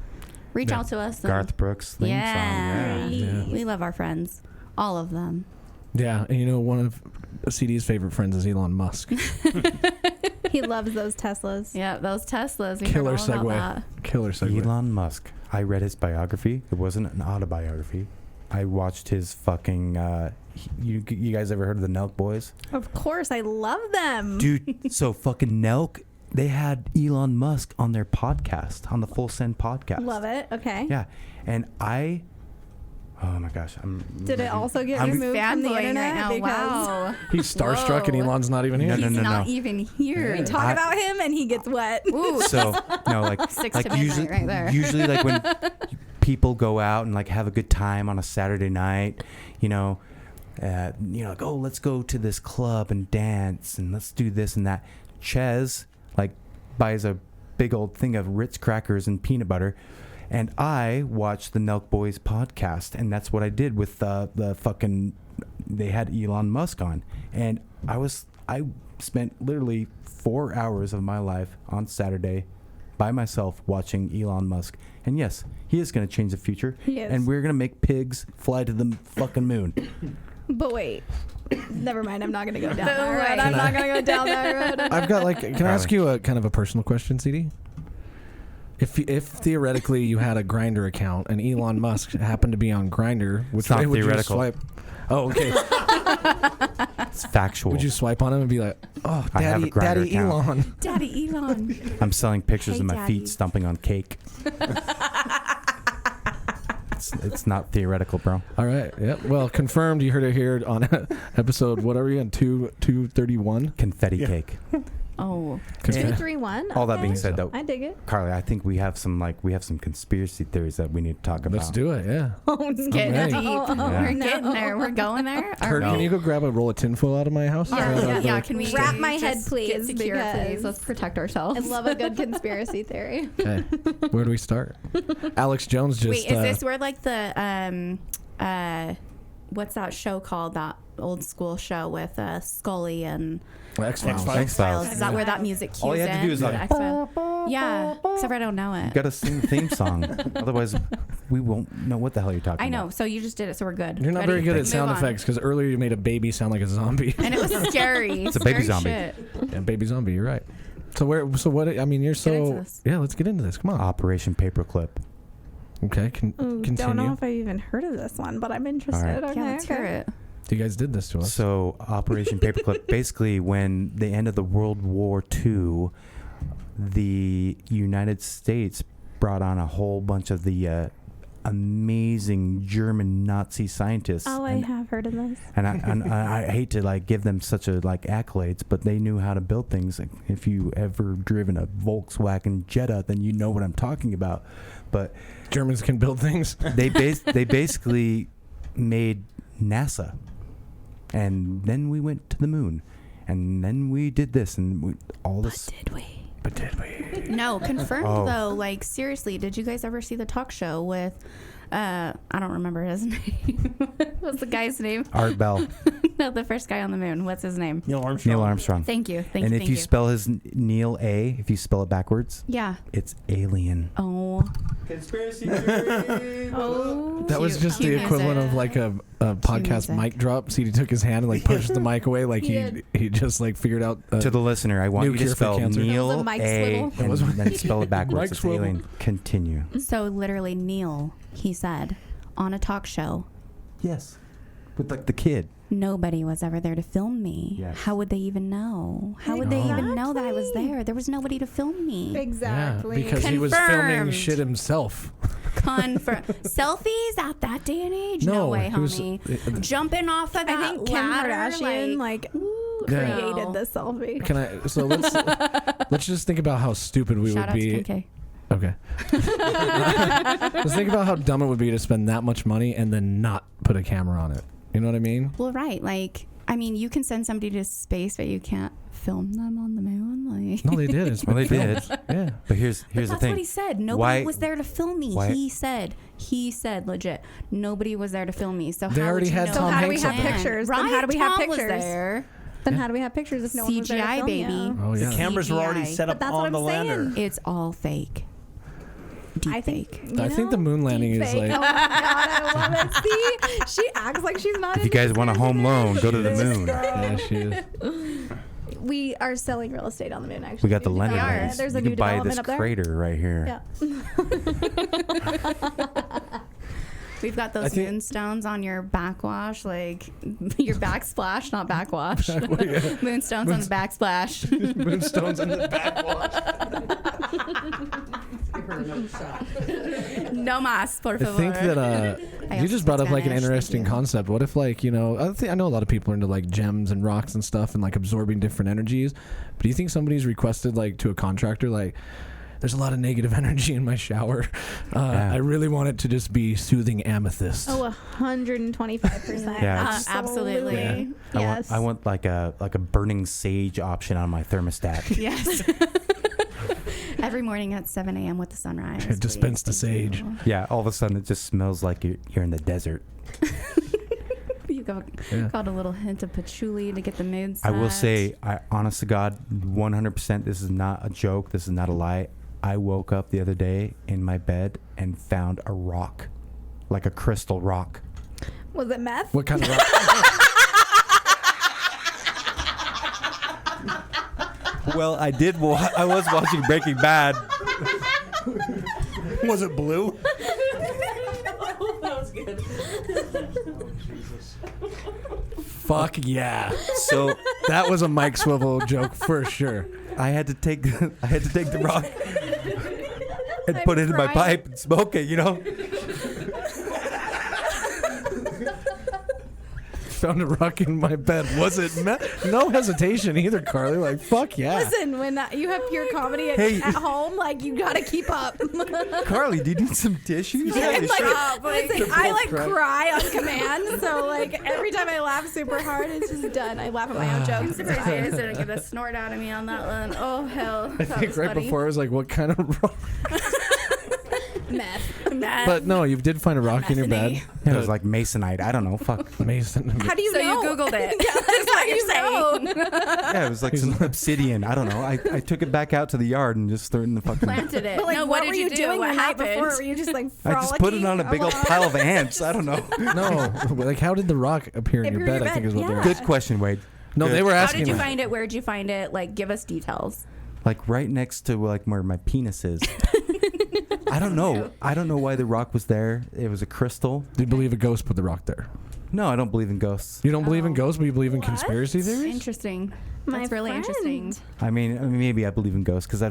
reach out to us. and- Garth Brooks theme Yeah. song. Yeah. We love our friends. All of them. Yeah, and one of CD's favorite friends is Elon Musk. He loves those Teslas. Yeah, those Teslas. We Killer heard all about segue. that. Killer segue. Elon Musk. I read his biography. It wasn't an autobiography. I watched his fucking. You guys ever heard of the Nelk Boys? Of course, I love them. Dude, so fucking Nelk, they had Elon Musk on their podcast, on the Full Send podcast. Love it. Okay. Yeah. And oh my gosh. Did it also get I'm removed from the Fanboying internet? right now. Because Wow. He's starstruck and Whoa. Elon's not even here. No, He's no, not no. even here. Yeah. talk I- about him and he gets wet. Ooh. So, no, like, Six like to midnight usually, right there. usually like when people go out and like have a good time on a Saturday night, like, oh, let's go to this club and dance and let's do this and that. Ches like buys a big old thing of Ritz crackers and peanut butter, and I watched the Nelk Boys podcast, and that's what I did with the fucking. They had Elon Musk on, and I spent literally 4 hours of my life on Saturday by myself watching Elon Musk. And yes, he is going to change the future. He is. And we're going to make pigs fly to the fucking moon. But wait. Never mind. I'm not going to go down No that road. way. I'm not going to go down that road. I've got can I ask you a kind of a personal question, CD? If theoretically you had a Grindr account and Elon Musk happened to be on Grindr, which It's not way would you theoretical. swipe? Oh, okay. It's factual. Would you swipe on him and be like, "Oh, I have a Daddy, Grindr Daddy account. Elon"? Daddy Elon. I'm selling pictures Hey, of my Daddy. feet stomping on cake. It's not theoretical, bro. All right. Yep. Well, confirmed. You heard it here on episode. What are we on? 231. Confetti cake. Oh, 231. All that Okay. being said, though, I dig it. Carly, I think we have some conspiracy theories that we need to talk about. Let's do it. Yeah. Oh, it's getting ready. deep. Yeah. We're getting there. We're going there. Are Kurt, we? can you go grab a roll of tinfoil out of my house? Yeah. Can we Wrap my just head, please, Get secure, because please. Let's protect ourselves. I love a good conspiracy theory. Okay. Where do we start? Alex Jones just. Wait, is this where like the what's that show called? That old school show with Scully and X-Files. X-Files. Is that where that music cues All you have to do is in? like, X-Files. Yeah, except for I don't know You it. got to sing the theme song. Otherwise, we won't know what the hell you're talking I about. know. So you just did it, so we're good. You're not Ready? very good at Move sound on. effects because earlier you made a baby sound like a zombie. And it was scary. It's a baby Scary zombie. shit. Yeah, baby zombie. You're right. So what? I mean, you're Get into so. this. Yeah, let's get into this. Come on. Operation Paperclip. Okay. Ooh, Continue. don't know if I've even heard of this one, but I'm interested. All right. Okay, Yeah, let's hear it. You guys did this to us. So Operation Paperclip, basically when the end of the World War II, the United States brought on a whole bunch of the amazing German Nazi scientists. Oh, I have heard of this. And I hate to like give them such a like accolades, but they knew how to build things. Like, if you ever driven a Volkswagen Jetta, then you know what I'm talking about. But Germans can build things. they basically made NASA, and then we went to the moon, and then we did this and all this. But did we? No, confirmed Oh. though. Like seriously, did you guys ever see the talk show with? I don't remember his name. What's the guy's name? Art Bell, No, the first guy on the moon. What's his name? Neil Armstrong. Neil Armstrong. Thank you. Thank And you. if you spell his Neil A, if you spell it backwards, Yeah. it's alien. Oh. Conspiracy. Oh, That was Cute- just the cute equivalent music. of like a podcast music. mic drop. CD took his hand and like pushed the mic away, like he just like figured out. To the listener, I want New you to cure for spell cancer. It Neil was a mic A swivel. and then spell it backwards. Mic It's swivel. alien. Continue. So literally, Neil, he said on a talk show, Yes. With like the kid. nobody was ever there to film me. Yes. How would they even know? How would they even know that I was there? There was nobody to film me. exactly. Yeah, because he was filming Confirmed. shit himself. Confirm selfies at that day and age? No, No, way, he was- homie. Jumping off of that I think Kim ladder, Kardashian like, Yeah. created the selfie. Can I? So let's just think about how stupid we shout would out be. to Kim K. Okay. Let's think about how dumb it would be to spend that much money and then not put a camera on it. You know what I mean? Well, right. Like, I mean, you can send somebody to space, but you can't film them on the moon. Like, No, they did. It's Well, they been did. filmed. Yeah. But here's the that's thing. what he said. Nobody Why- was there to film me. why- He said legit. Nobody was there to film me. So They how already would you had know Tom So how do we Hanks have in there. pictures? Right? Then how do we have Tom was pictures? there. Then how do we have pictures if no one was there to CGI, film baby. you? Oh yeah. The cameras were already CGI. set But up that's what on I'm the lander. saying. It's all fake. Deep I think. fake. You I think the know, moon landing deep is fake. like- Oh my god, I love it. See, she acts like she's not. If you guys want a home loan, go to the moon. Yeah, she is. We are selling real estate on the moon. Actually, We got the New lender. development. loans. There's a You new can buy development this up there. crater right here. Yeah. We've got I those think- moonstones on your backwash, like your backsplash, not backwash. Yeah. Moonstones on the backsplash. Moonstones in the backwash. No más, por I favor. think that I you also just brought speak up like an Spanish, interesting thank you. concept. What if like I know a lot of people are into like gems and rocks and stuff and like absorbing different energies. But do you think somebody's requested like to a contractor like, there's a lot of negative energy in my shower. Yeah. I really want it to just be soothing amethyst. Oh, 125%. Yeah, it's- Absolutely. Yeah. Yes. I want like a burning sage option on my thermostat. Yes. Every morning at 7 a.m. with the sunrise. It dispense the please. Thank sage. Yeah, all of a sudden it just smells like you're in the desert. You got a little hint of patchouli to get the mood set. I will say, honest to God, 100%, this is not a joke. This is not a lie. I woke up the other day in my bed and found a rock, like a crystal rock. Was it meth? What kind of rock? Well, I did. I was watching Breaking Bad. Was it blue? Fuck yeah. So That was a Mike Swivel joke for sure. I had to take the rock and I'm put it in my crying. pipe and smoke it. You know. found a rock in my bed. Was it no hesitation either, Carly? Like, fuck yeah. Listen, when you have pure comedy at home, like you gotta keep up. Carly, do you need some tissues? Yeah, Holy like, shit. listen, I like cry on command, so like every time I laugh super hard, it's just done. I laugh at my own I'm jokes. surprised you guys didn't get a snort out of me on that one. Oh hell! I think right before I was like, what kind of rock? Meth. But no, you did find a rock in your bed. It was like masonite. I don't know. Fuck. Mason. How do you So know? you Googled it. Yeah, that's what you're saying. Yeah, it was like some obsidian. I don't know. I took it back out to the yard and just threw it in the fucking. Planted it. But like, no, what did were you you do? doing What the night happened? before? Were you just like I frolicking? just put it on a big old along? pile of ants. I don't know. No, like how did the rock appear in your bed? I think is what they were. Good question, Wade. No, Good. they were How asking. did you that. find it? Where did you find it? Like, give us details. Like right next to like where my penis is. I don't know. I don't know why the rock was there. It was a crystal. Do you believe a ghost put the rock there? No, I don't believe in ghosts. You don't believe in ghosts, but you believe in conspiracy theories? Interesting. My That's really friend. interesting. I mean, maybe I believe in ghosts because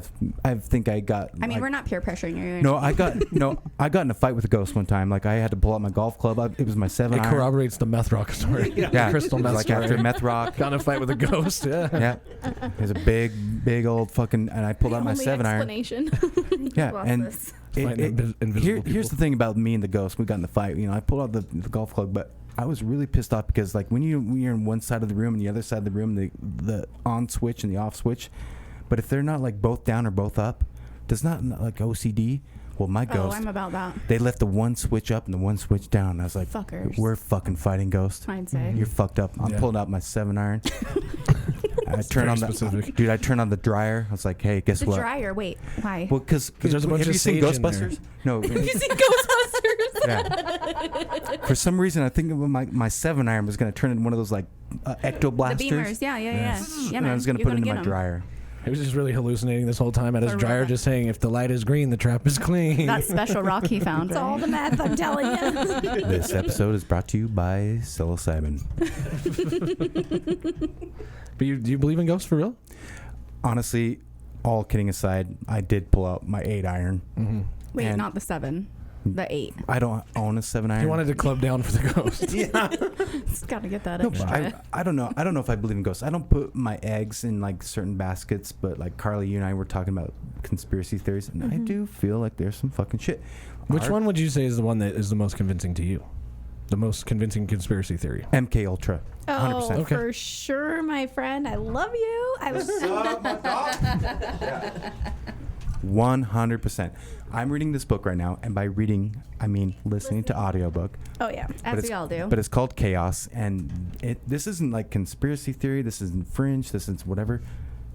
I think I got. I mean, like- we're not peer pressuring you. No, I got in a fight with a ghost one time. Like I had to pull out my golf club. It was my 7 It iron. corroborates the meth rock story. Yeah, Crystal it was meth like story. after meth rock. Got in a fight with a ghost. Yeah. Yeah, it was a big old fucking, and I pulled out my Only 7 iron. explanation. Yeah, Lost and this. Fighting invisible here's the people. thing about me and the ghost. We got in the fight. You know, I pulled out the golf club, but I was really pissed off because like when you're in one side of the room and the other side of the room, the on switch and the off switch, but if they're not like both down or both up, does not like OCD. Well, my Oh, ghost, I'm about that. they left the one switch up and the one switch down. And I was like, Fuckers. we're fucking fighting, ghost. I'd say. You're fucked up. I'm Yeah. pulling out my 7 iron. I turn very on specific. dude. I turn on the dryer. I was like, hey, guess The what? dryer. Wait, why? Well, because there's a bunch have of you seen sage in there. Ghostbusters? No. You see Ghostbusters? Yeah. For some reason, I think my 7 iron was going to turn into one of those like the ectoblasters. beamers. Yeah. Yeah, and man. I was going to You're put it in get my 'em. dryer. He was just really hallucinating this whole time at his For dryer, real. just saying, if the light is green, the trap is clean. That special rock he found. It's all the math I'm telling you. This episode is brought to you by psilocybin. But do you believe in ghosts for real? Honestly, all kidding aside, I did pull out my 8 iron. Mm-hmm. Wait, And- not the 7, the 8. I don't own a 7 iron. He wanted to club down for the ghost. Just gotta get that No, extra. but I don't know. I don't know if I believe in ghosts. I don't put my eggs in like certain baskets, but like Carly, you and I were talking about conspiracy theories, and I do feel like there's some fucking shit. Which Our one would you say is the one that is the most convincing to you? The most convincing conspiracy theory? MK Ultra. 100%. Oh, Okay. for sure, my friend. I love you. I was 100%. I'm reading this book right now, and by reading, I mean listening to audiobook. Oh yeah. As it's, we all do. But it's called Chaos, and this isn't like conspiracy theory. This isn't fringe. This is whatever.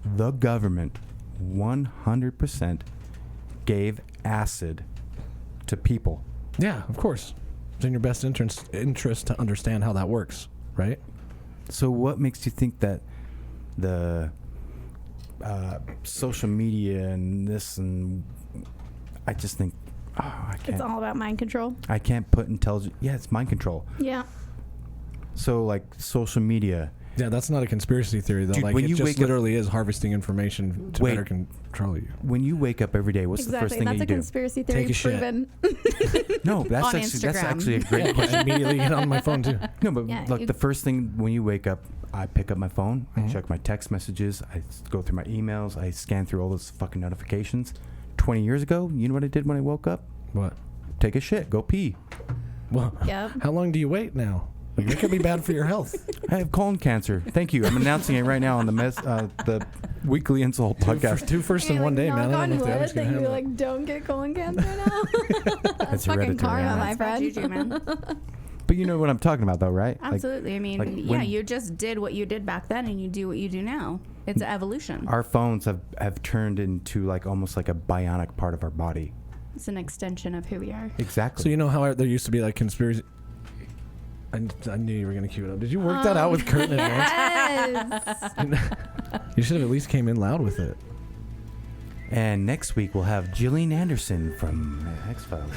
The government 100% gave acid to people. Yeah, of course. It's in your best interest to understand how that works, right? So what makes you think that the social media and this and I just think I It's can't all about mind control. I can't put intelligence. Yeah, it's mind control. Yeah. So like social media. Yeah, that's not a conspiracy theory, though. Dude, like, when it you just wake up- literally is harvesting information to Wait. better control you. When you wake up every day, what's the first Exactly. thing That's a that you do? conspiracy theory Take a shit. proven. No, that's On actually that's Instagram. actually a great Yeah, question. I immediately get on my phone, too. No, but Yeah, like you- the first thing when you wake up, I pick up my phone, Mhm. I check my text messages, I go through my emails, I scan through all those fucking notifications. 20 years ago, you know what I did when I woke up? What? Take a shit, go pee. Well, Yep. how long do you wait now? Like, that could be bad for your health. I have colon cancer. Thank you. I'm announcing it right now on the weekly InSalt podcast. Two first in one day, man. I don't know if the wood other's that going to you handle it. like don't get colon cancer now. It's fucking hereditary. karma, man. my That's bad friend. juju, man. But you know what I'm talking about, though, right? Like, Absolutely. I mean, like yeah, when- you just did what you did back then, and you do what you do now. It's an evolution. our phones have turned into like almost like a bionic part of our body. It's an extension of who we are. Exactly. So you know how there used to be like conspiracy. I knew you were going to cue it up. Did you work that out with Kurt in advance? Yes. You should have at least came in loud with it. And next week we'll have Gillian Anderson from X-Files.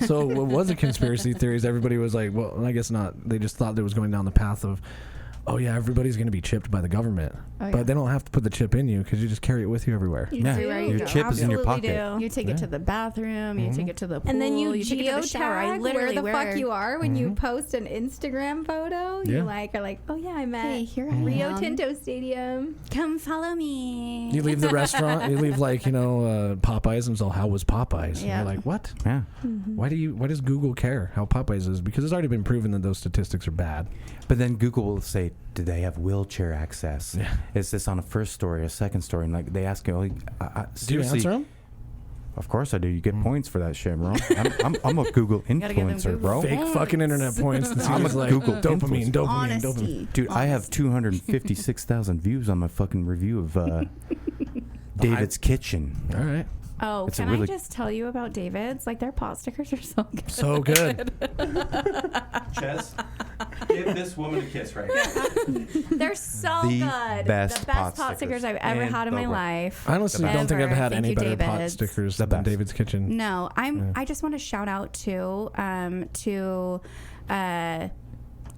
So what was a conspiracy theories? Everybody was like, well, I guess not. They just thought that it was going down the path of oh yeah, everybody's going to be chipped by the government. Oh, yeah. But they don't have to put the chip in you because you just carry it with you everywhere. You Yeah. do. Everywhere you Your go. chip is in your Absolutely pocket. do. You take it to the bathroom. You take it to the pool. And then you take it to the shower. I geotag where literally the wear fuck you are when you post an Instagram photo. Yeah. You are like, oh yeah, I'm Hey, at here I Rio am. Tinto Stadium. Come follow me. You leave the restaurant, you leave like, Popeyes, and so how was Popeyes? And Yeah. you're like, what? Yeah. Why does Google care how Popeyes is? Because it's already been proven that those statistics are bad. But then Google will say, do they have wheelchair access? Yeah. Is this on a first story, a second story? And like they ask you, Do you seriously, answer them? Of course I do. You get points for that shit, bro. I'm a Google Gotta give them influencer, Google bro. Fake fucking internet points. And I'm a she's like, Google dopamine, dopamine, Honesty. dopamine. Dude, I have 256,000 views on my fucking review of David's Kitchen. All right. Oh, It's a can really- I just tell you about David's? Like, their pot stickers are so good. So good. Ches, give this woman a kiss right now. They're so The good. best the best pot pot stickers I've stickers ever in had in the my world. life. I honestly don't think I've Ever. had Thank any you, better pot David's. stickers The than best. David's Kitchen. No, I just want to shout out to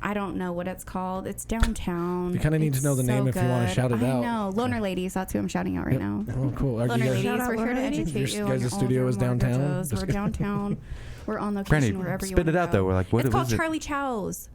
I don't know what it's called. It's downtown. You kinda need to It's know the name if you wanna good. shout it out. I know. Loner Ladies, that's who I'm shouting out right now. Oh, cool. Are Loner you ladies, guys, Shout out we're here to Loner Ladies. educate Your you. guys' on studio all is your downtown? mortgages. Just We're kidding. downtown. We're on location Granny, wherever you spit want it out, though. We're like, what it's called was it? Charlie Chow's.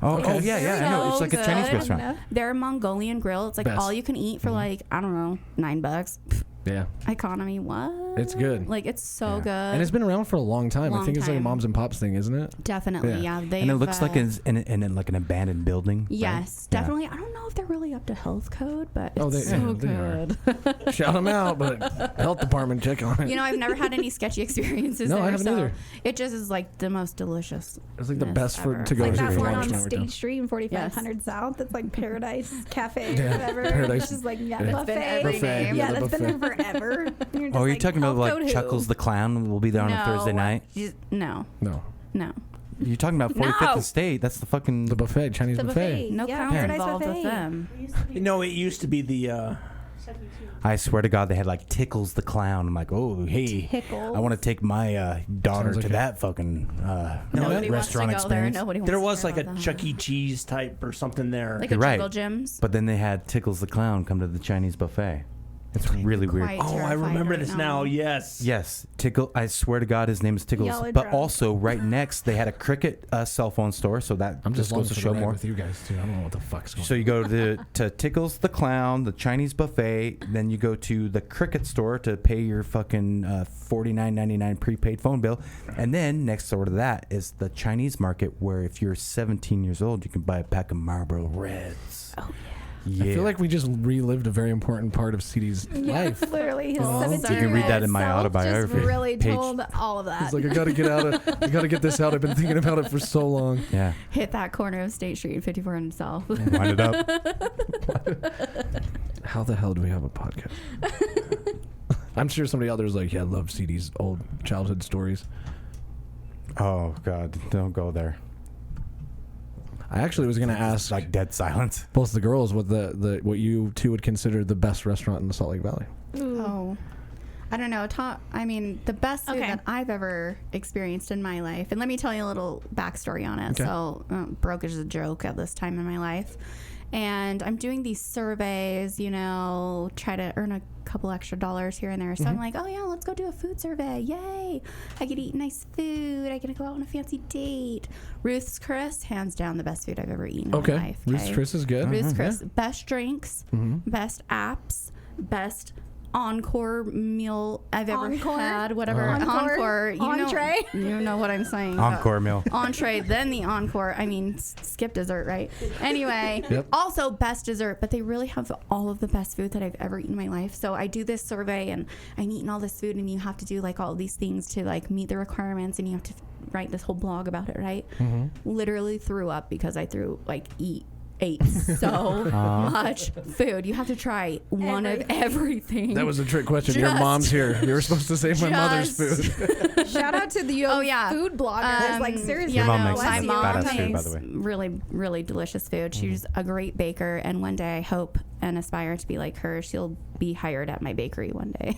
Oh, Okay. oh yeah, yeah. I know. It's like a Chinese good. restaurant. They're a Mongolian grill. It's like Best. all you can eat for like, I don't know, $9. yeah. Economy, what? It's good. Like, it's so Yeah. good. And it's been around for a long time. I Long think it's like a time. moms and pops thing, isn't it? Definitely, Yeah. yeah. They And it have, looks like it's in like an abandoned building. right? Yes, Yeah. definitely. I don't know if they're really up to health code, but Oh, it's they- so yeah, they are. good. Shout them out, but health department, check on it. You know, I've never had any sketchy experiences No, there. I haven't so either. It just is like the most delicious. It's like the best for ever. to go Like to that for one lunch on and everything. State Street in 4500 South. That's like Paradise Cafe Yeah, or whatever. Paradise. It's just like Yeah. buffet. It's been every Buffet. name. Yeah, The that's been there buffet. forever. You're just Oh, are you like, talking about health like code who? Chuckles the Clown will be there on a Thursday night? No, No, no. You're talking about 45th No. and State. That's the fucking. the buffet, Chinese The buffet. buffet. No Yeah, clowns Paradise involved with Buffet. them. No, it used to be the. I swear to God, they had like Tickles the Clown. I'm like, oh, hey, Tickles. I want to take my daughter Sounds like to a- that fucking Nobody restaurant wants to go there. experience. Nobody wants There to was hear like a about that. Chuck E. Cheese type or something there. like You're a right. Jungle Gyms. But then they had Tickles the Clown come to the Chinese buffet. It's really weird. Quite oh, I terrified remember right this now. Yes. Yes, Tickle. I swear to God, his name is Tickles. Y'all are But drunk. also, right next, they had a Cricket cell phone store. So that I'm just just goes to longing for show the ride more. with you guys too. I don't know what the fuck's going. So you go to Tickles the Clown, the Chinese buffet. Then you go to the Cricket store to pay your fucking $49.99 prepaid phone bill. And then next door to that is the Chinese market, where if you're 17 years old, you can buy a pack of Marlboro Reds. Oh yeah. I feel like we just relived a very important part of CD's life. Literally, his Oh. 17 You can read that in my self autobiography Just really page. told all of that. He's like, I gotta get out of. I gotta get this out. I've been thinking about it for so long. Yeah. Hit that corner of State Street, 5400 South. Wind it up. How the hell do we have a podcast? I'm sure somebody out there is like, yeah, I love CD's old childhood stories. Oh God, don't go there. I actually was gonna ask Like dead silence. both the girls what what you two would consider the best restaurant in the Salt Lake Valley. Oh, I don't know. The best food Okay. that I've ever experienced in my life, and let me tell you a little backstory on it. Okay. So, broke is a joke at this time in my life, and I'm doing these surveys, try to earn a couple extra dollars here and there. So I'm like, oh yeah, let's go do a food survey. Yay! I get to eat nice food. I get to go out on a fancy date. Ruth's Chris, hands down, the best food I've ever eaten in Okay, my life. Ruth's Chris is good. Ruth's Mhm. Chris, best drinks, best apps, best encore meal I've ever Encore? had. Whatever Encore? Entree? You know what I'm saying. Encore meal. Entree, then the encore. I mean, skip dessert, right? Anyway, Yep. also best dessert, but they really have all of the best food that I've ever eaten in my life. So I do this survey, and I'm eating all this food, and you have to do like all these things to like meet the requirements, and you have to write this whole blog about it, right? Literally threw up because I ate so much food. You have to try one of everything. That was a trick question. Your Just- mom's here. You were supposed to say my mother's Just- food. Shout out to the Oh, yeah. food bloggers. Like seriously, Your mom no, makes my some mom badass food, by makes the way. really, really delicious food. She's a great baker, and one day I hope and aspire to be like her, she'll be hired at my bakery one day.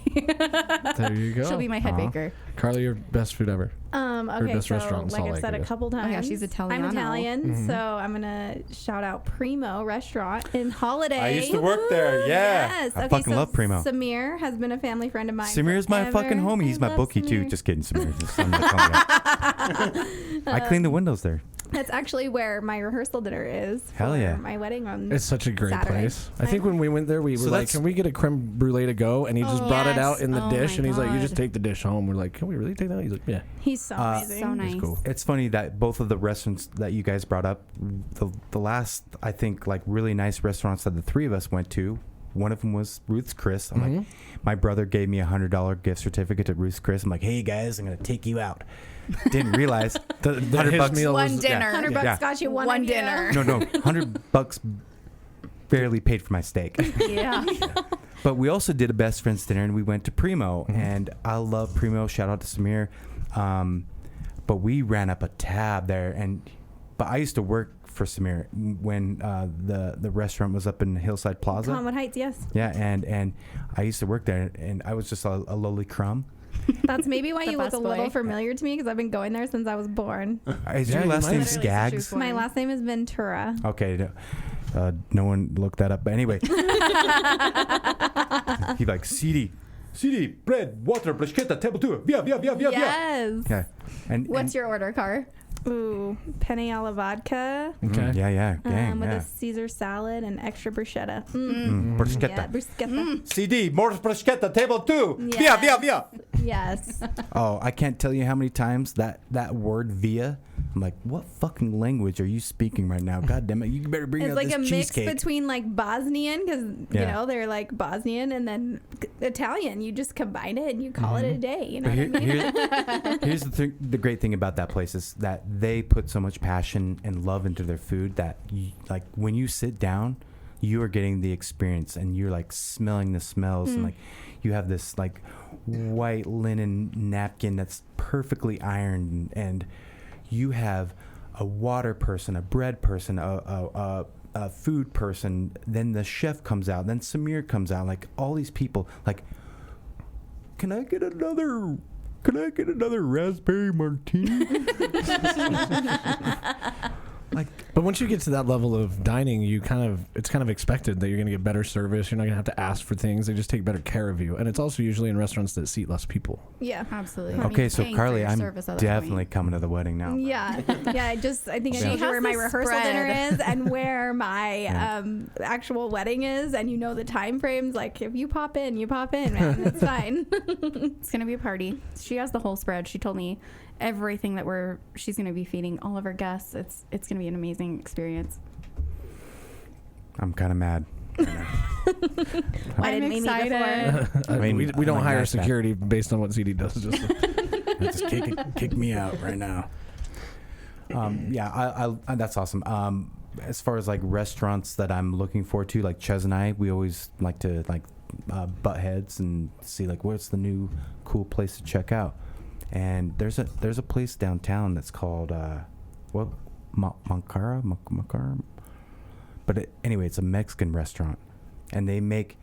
There you go. She'll be my head baker. Carly, your best food ever. Okay, best so restaurant in like Salt I've Lake, said I a guess. couple times, yeah, she's Italiano. I'm Italian, Mm-hmm. so I'm gonna shout out Primo Restaurant in Holiday. I used to work there. Yeah. Yes. I Okay, fucking so love Primo. Samir has been a family friend of mine. Samir's my fucking forever. homie. He's I my love bookie too. Samir. Just kidding, Samir. I'm not calling you out. I clean the windows there. That's actually where my rehearsal dinner is. Hell for yeah. My wedding on It's such a great Saturday. place. I think when we went there, we were So like, that's- "Can we get a creme brulee to go?" And he just Oh, brought it yes. out in the Oh dish, my and he's like, "You just God. take the dish home." We're like, "Can we really take that?" He's like, "Yeah." He's so amazing. So nice. cool. It's funny that both of the restaurants that you guys brought up, the last, I think, like really nice restaurants that the three of us went to, one of them was Ruth's Chris. I'm like, my brother gave me $100 gift certificate to Ruth's Chris. I'm like, hey guys, I'm going to take you out. Didn't realize the his $100 meal One was- dinner. $100 Yeah. got you one One idea. dinner. No, $100 barely paid for my steak. Yeah. But we also did a best friends dinner, and we went to Primo, and I love Primo. Shout out to Samir. But we ran up a tab there, but I used to work for Samir when the restaurant was up in Hillside Plaza. Conwood Heights, yes. Yeah, and I used to work there, and I was just a lowly crumb. That's maybe why The you look a best little boy. familiar to me because I've been going there since I was born. Is Yeah, your you last might name have. Skaggs? My last name is Ventura. Okay, no one looked that up. But anyway, he'd be like, CD, bread, water, bruschetta, table two, via. Yes. Yeah. What's your order, Car? Ooh, penne alla vodka Okay. Yeah, gang, with yeah. a Caesar salad and extra bruschetta. Bruschetta. Yeah, bruschetta. CD, more bruschetta, table two, Yes. via. Yes. Oh, I can't tell you how many times that word via. I'm like, what fucking language are you speaking right now? God damn it, you better bring It's out like this a mix cheesecake. between like Bosnian because Yeah. they're like Bosnian and then Italian. You just combine it and you call it a day. You know But what I mean? here's the great thing about that place is that they put so much passion and love into their food that like when you sit down, you are getting the experience and you're like smelling the smells and like you have this like white linen napkin that's perfectly ironed and you have a water person, a bread person, a food person. Then the chef comes out. Then Samir comes out. Like all these people. Like, can I get another raspberry martini? Like, But once you get to that level of dining, it's kind of expected that you're going to get better service. You're not going to have to ask for things. They just take better care of you. And it's also usually in restaurants that seat less people. Yeah. Absolutely. okay, so Paying for Carly, your I'm service at that definitely coming to the wedding now. Yeah. I think I She know where has my the rehearsal spread. dinner is and where my Yeah. actual wedding is, and you know the time frames. Like if you pop in, man. It's fine. It's gonna be a party. She has the whole spread. She told me everything that she's gonna be feeding all of her guests. It's gonna be an amazing experience. I'm kind of mad. Why I'm didn't we meet excited. before? I mean, we don't I'm hire nice, man. security based on what CD does. Just kick me out right now. Yeah, I that's awesome. As far as like restaurants that I'm looking forward to, like Ches and I, we always like to like butt heads and see like what's the new cool place to check out. And there's a place downtown that's called Macara. But anyway, it's a Mexican restaurant, and they make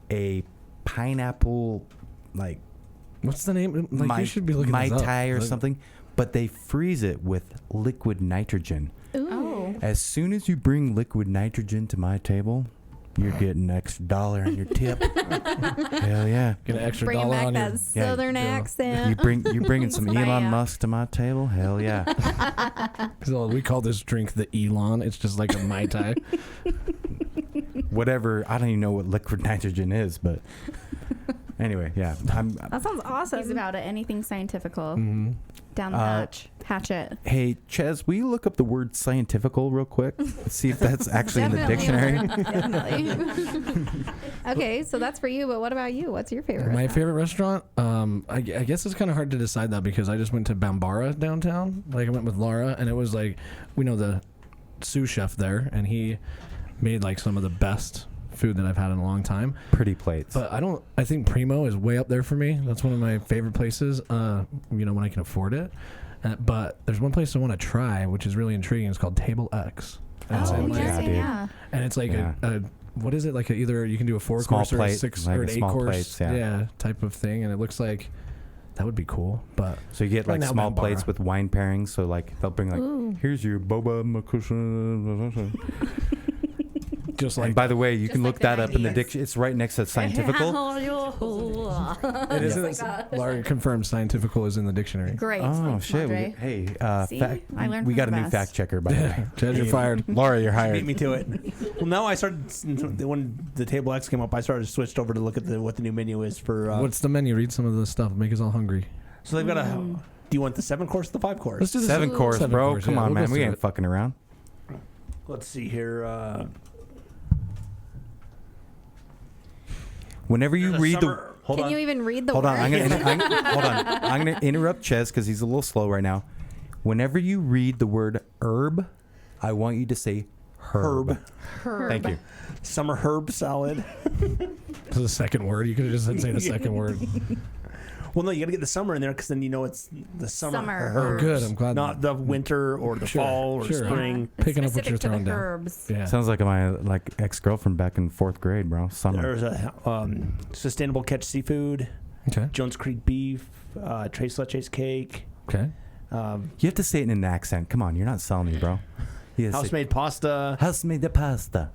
a pineapple like What's the name? Like, you should be looking Mai this up. Tai or Like- something, but they freeze it with liquid nitrogen. Oh. As soon as you bring liquid nitrogen to my table, you're getting an extra $1 on your tip. Hell yeah! Get an extra Bringing dollar back on that your. southern accent. You bringing some Elon Fire. Musk to my table? Hell yeah! So we call this drink the Elon. It's just like a Mai Tai. Whatever. I don't even know what liquid nitrogen is, but anyway, yeah. That sounds awesome. He's about it. Anything scientifical. Mm-hmm. Down the hatch. Hatch it. Hey, Ches, will you look up the word scientifical real quick? See if that's actually in the dictionary. Definitely. Okay, so that's for you, but what about you? What's your favorite? My restaurant? favorite restaurant, I guess it's kind of hard to decide that because I just went to Bambara downtown. Like I went with Laura, and it was like we know the sous chef there, and he made like some of the best food that I've had in a long time. Pretty plates. But I think Primo is way up there for me. That's one of my favorite places. When I can afford it. But there's one place I want to try, which is really intriguing. It's called Table X. And it's Oh, in, like, yeah, dude. yeah. and it's like Yeah. what is it like? Either you can do a 4 Small course or a plate, 6 like or a an 8 small course, plates, yeah. type of thing, and it looks like that would be cool. But So you get Right like now, small Matt Barr. plates with wine pairings. So like they'll bring like, Ooh. here's your boba makusha. just And like by the way, you Just can like look the that up in the 90s. dictionary. It's right next to scientifical. it isn't. Laura confirms scientifical is in the dictionary. Great. Oh Thanks, shit! Madre. Hey, See? fact, I learned we from got the a new best. fact checker by the way. Judge, you're fired. Laura, you're Beat hired. me to it. Well, now I started when the table X came up. I started switched over to look at what the new menu is for. What's the menu? Read some of the stuff. Make us all hungry. So they've got a. Do you want the 7 course or the 5 course? Let's do the 7 course, seven bro. course, Come yeah. on, We'll man. go We through ain't it. fucking around. Let's see here. Whenever you There's a read summer- the, hold Can on, you even read the hold word? on. Hold on. I'm gonna interrupt Ches because he's a little slow right now. Whenever you read the word herb, I want you to say herb. Herb. Thank you. Summer herb salad. This is the second word. You could have just said say the second word. Well, no, you got to get the summer in there because then you know it's the summer. Summer Oh, herbs, good. I'm glad. Not the winter or the Sure, fall or sure. spring. It's Picking up what specific you're to the throwing down. herbs. Yeah. Sounds like my ex-girlfriend back in 4th grade, bro. Summer. There's a sustainable catch seafood, Okay. Jones Creek beef, Tres Leches cake, Okay. You have to say it in an accent. Come on, you're not selling me, bro. You gotta say, house-made pasta, house-made the pasta.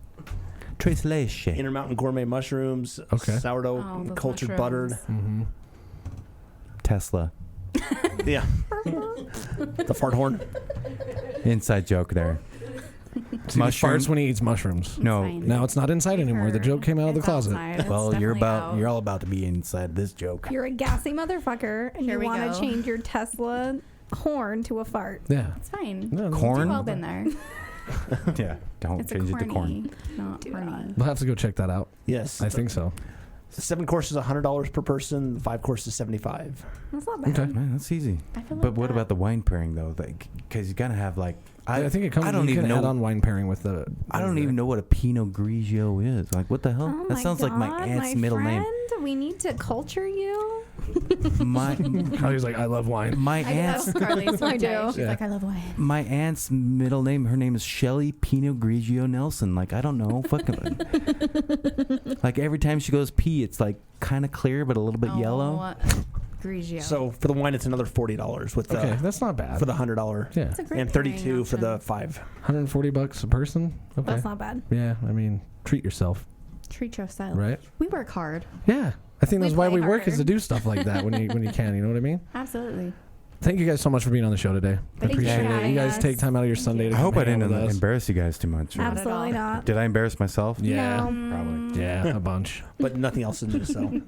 Tres leche. Intermountain gourmet mushrooms, Okay. sourdough Oh, those cultured mushrooms. buttered. Mm-hmm. Tesla. Yeah. The fart horn. Inside joke there. See, he farts when he eats mushrooms. No. Fine. Now it's not inside anymore. The joke came out of the It's closet. outside. It's Well, definitely you're out. all about to be inside this joke. You're a gassy motherfucker, and Here you we want go. to change your Tesla horn to a fart. Yeah. It's fine. No, no. Corn? We've all been there. Yeah. Don't It's change a it to corn. corny, not horny. We'll have to go check that out. Yes. I think so. The 7 courses $100 per person. 5 courses $75. That's not bad. Okay. Man, that's easy. I feel But like what that- about the wine pairing though? Because you gotta have like I think it comes. I don't you even can know. add on wine pairing with the. I don't even know what a Pinot Grigio is. Like what the hell? Oh that my sounds like my God, aunt's my middle friend, We need to culture you. name. My Carly's like, I love wine. my I aunt's love Carly's I do. forte. She's Yeah. like, I love wine. my aunt's middle name. Her name is Shelly Pinot Grigio Nelson. Like I don't know. Fucking. Like every time she goes pee, it's like kind of clear but a little bit yellow. Grigio. So for the wine, it's another $40 with the Okay, that's not bad. for the $100. Yeah, It's a great And pairing 32 for the option. 5. $140 a person. Okay. That's not bad. Yeah, I mean, treat yourself, Treat yourself. right? We work hard. Yeah, I think We that's why play we work is harder. to do stuff like that when you can. You know what I mean? Absolutely. Thank you guys so much for being on the show today. I Thank you appreciate for it. You having guys us. take time out of your Sunday to I hope come I hang out didn't with us. embarrass you guys too much. Not at Absolutely all. not. Did I embarrass myself? Yeah, No. Probably. yeah, a bunch. But nothing else in there, so.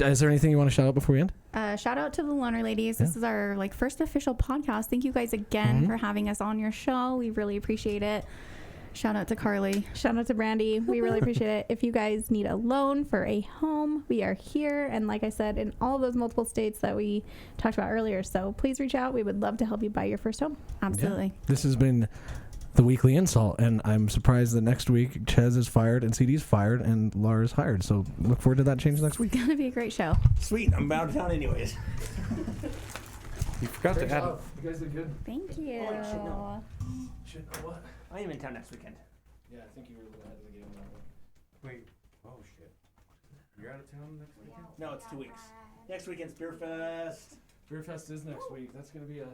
Is there anything you want to shout out before we end? Shout out to the Loner Ladies. This is our first official podcast. Thank you guys again for having us on your show. We really appreciate it. Shout out to Carly. Shout out to Brandy. We really appreciate it. If you guys need a loan for a home, we are here. And like I said, in all those multiple states that we talked about earlier. So please reach out. We would love to help you buy your first home. Absolutely. This has been the weekly InSalt, and I'm surprised that next week Ches is fired and CD's fired and Laura's hired. So look forward to that change next week. It's going to be a great show. Sweet. I'm out of town anyways. You forgot to add. You guys did good. Thank you. Oh, shit, no. Shit, what? I am in town next weekend. Yeah, I think you were a little ahead of the game on that one. Wait. Oh shit. You're out of town next weekend? No, it's 2 weeks. Next weekend's Beer Fest. Beer Fest is next week. That's gonna be a.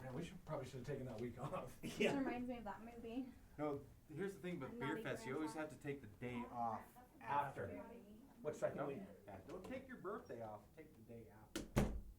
Man, we probably should have taken that week off. Yeah. reminds me of that movie. No, here's the thing about Beer Fest. You always have to take the day off after. What's second week? Don't take your birthday off. Take the day after.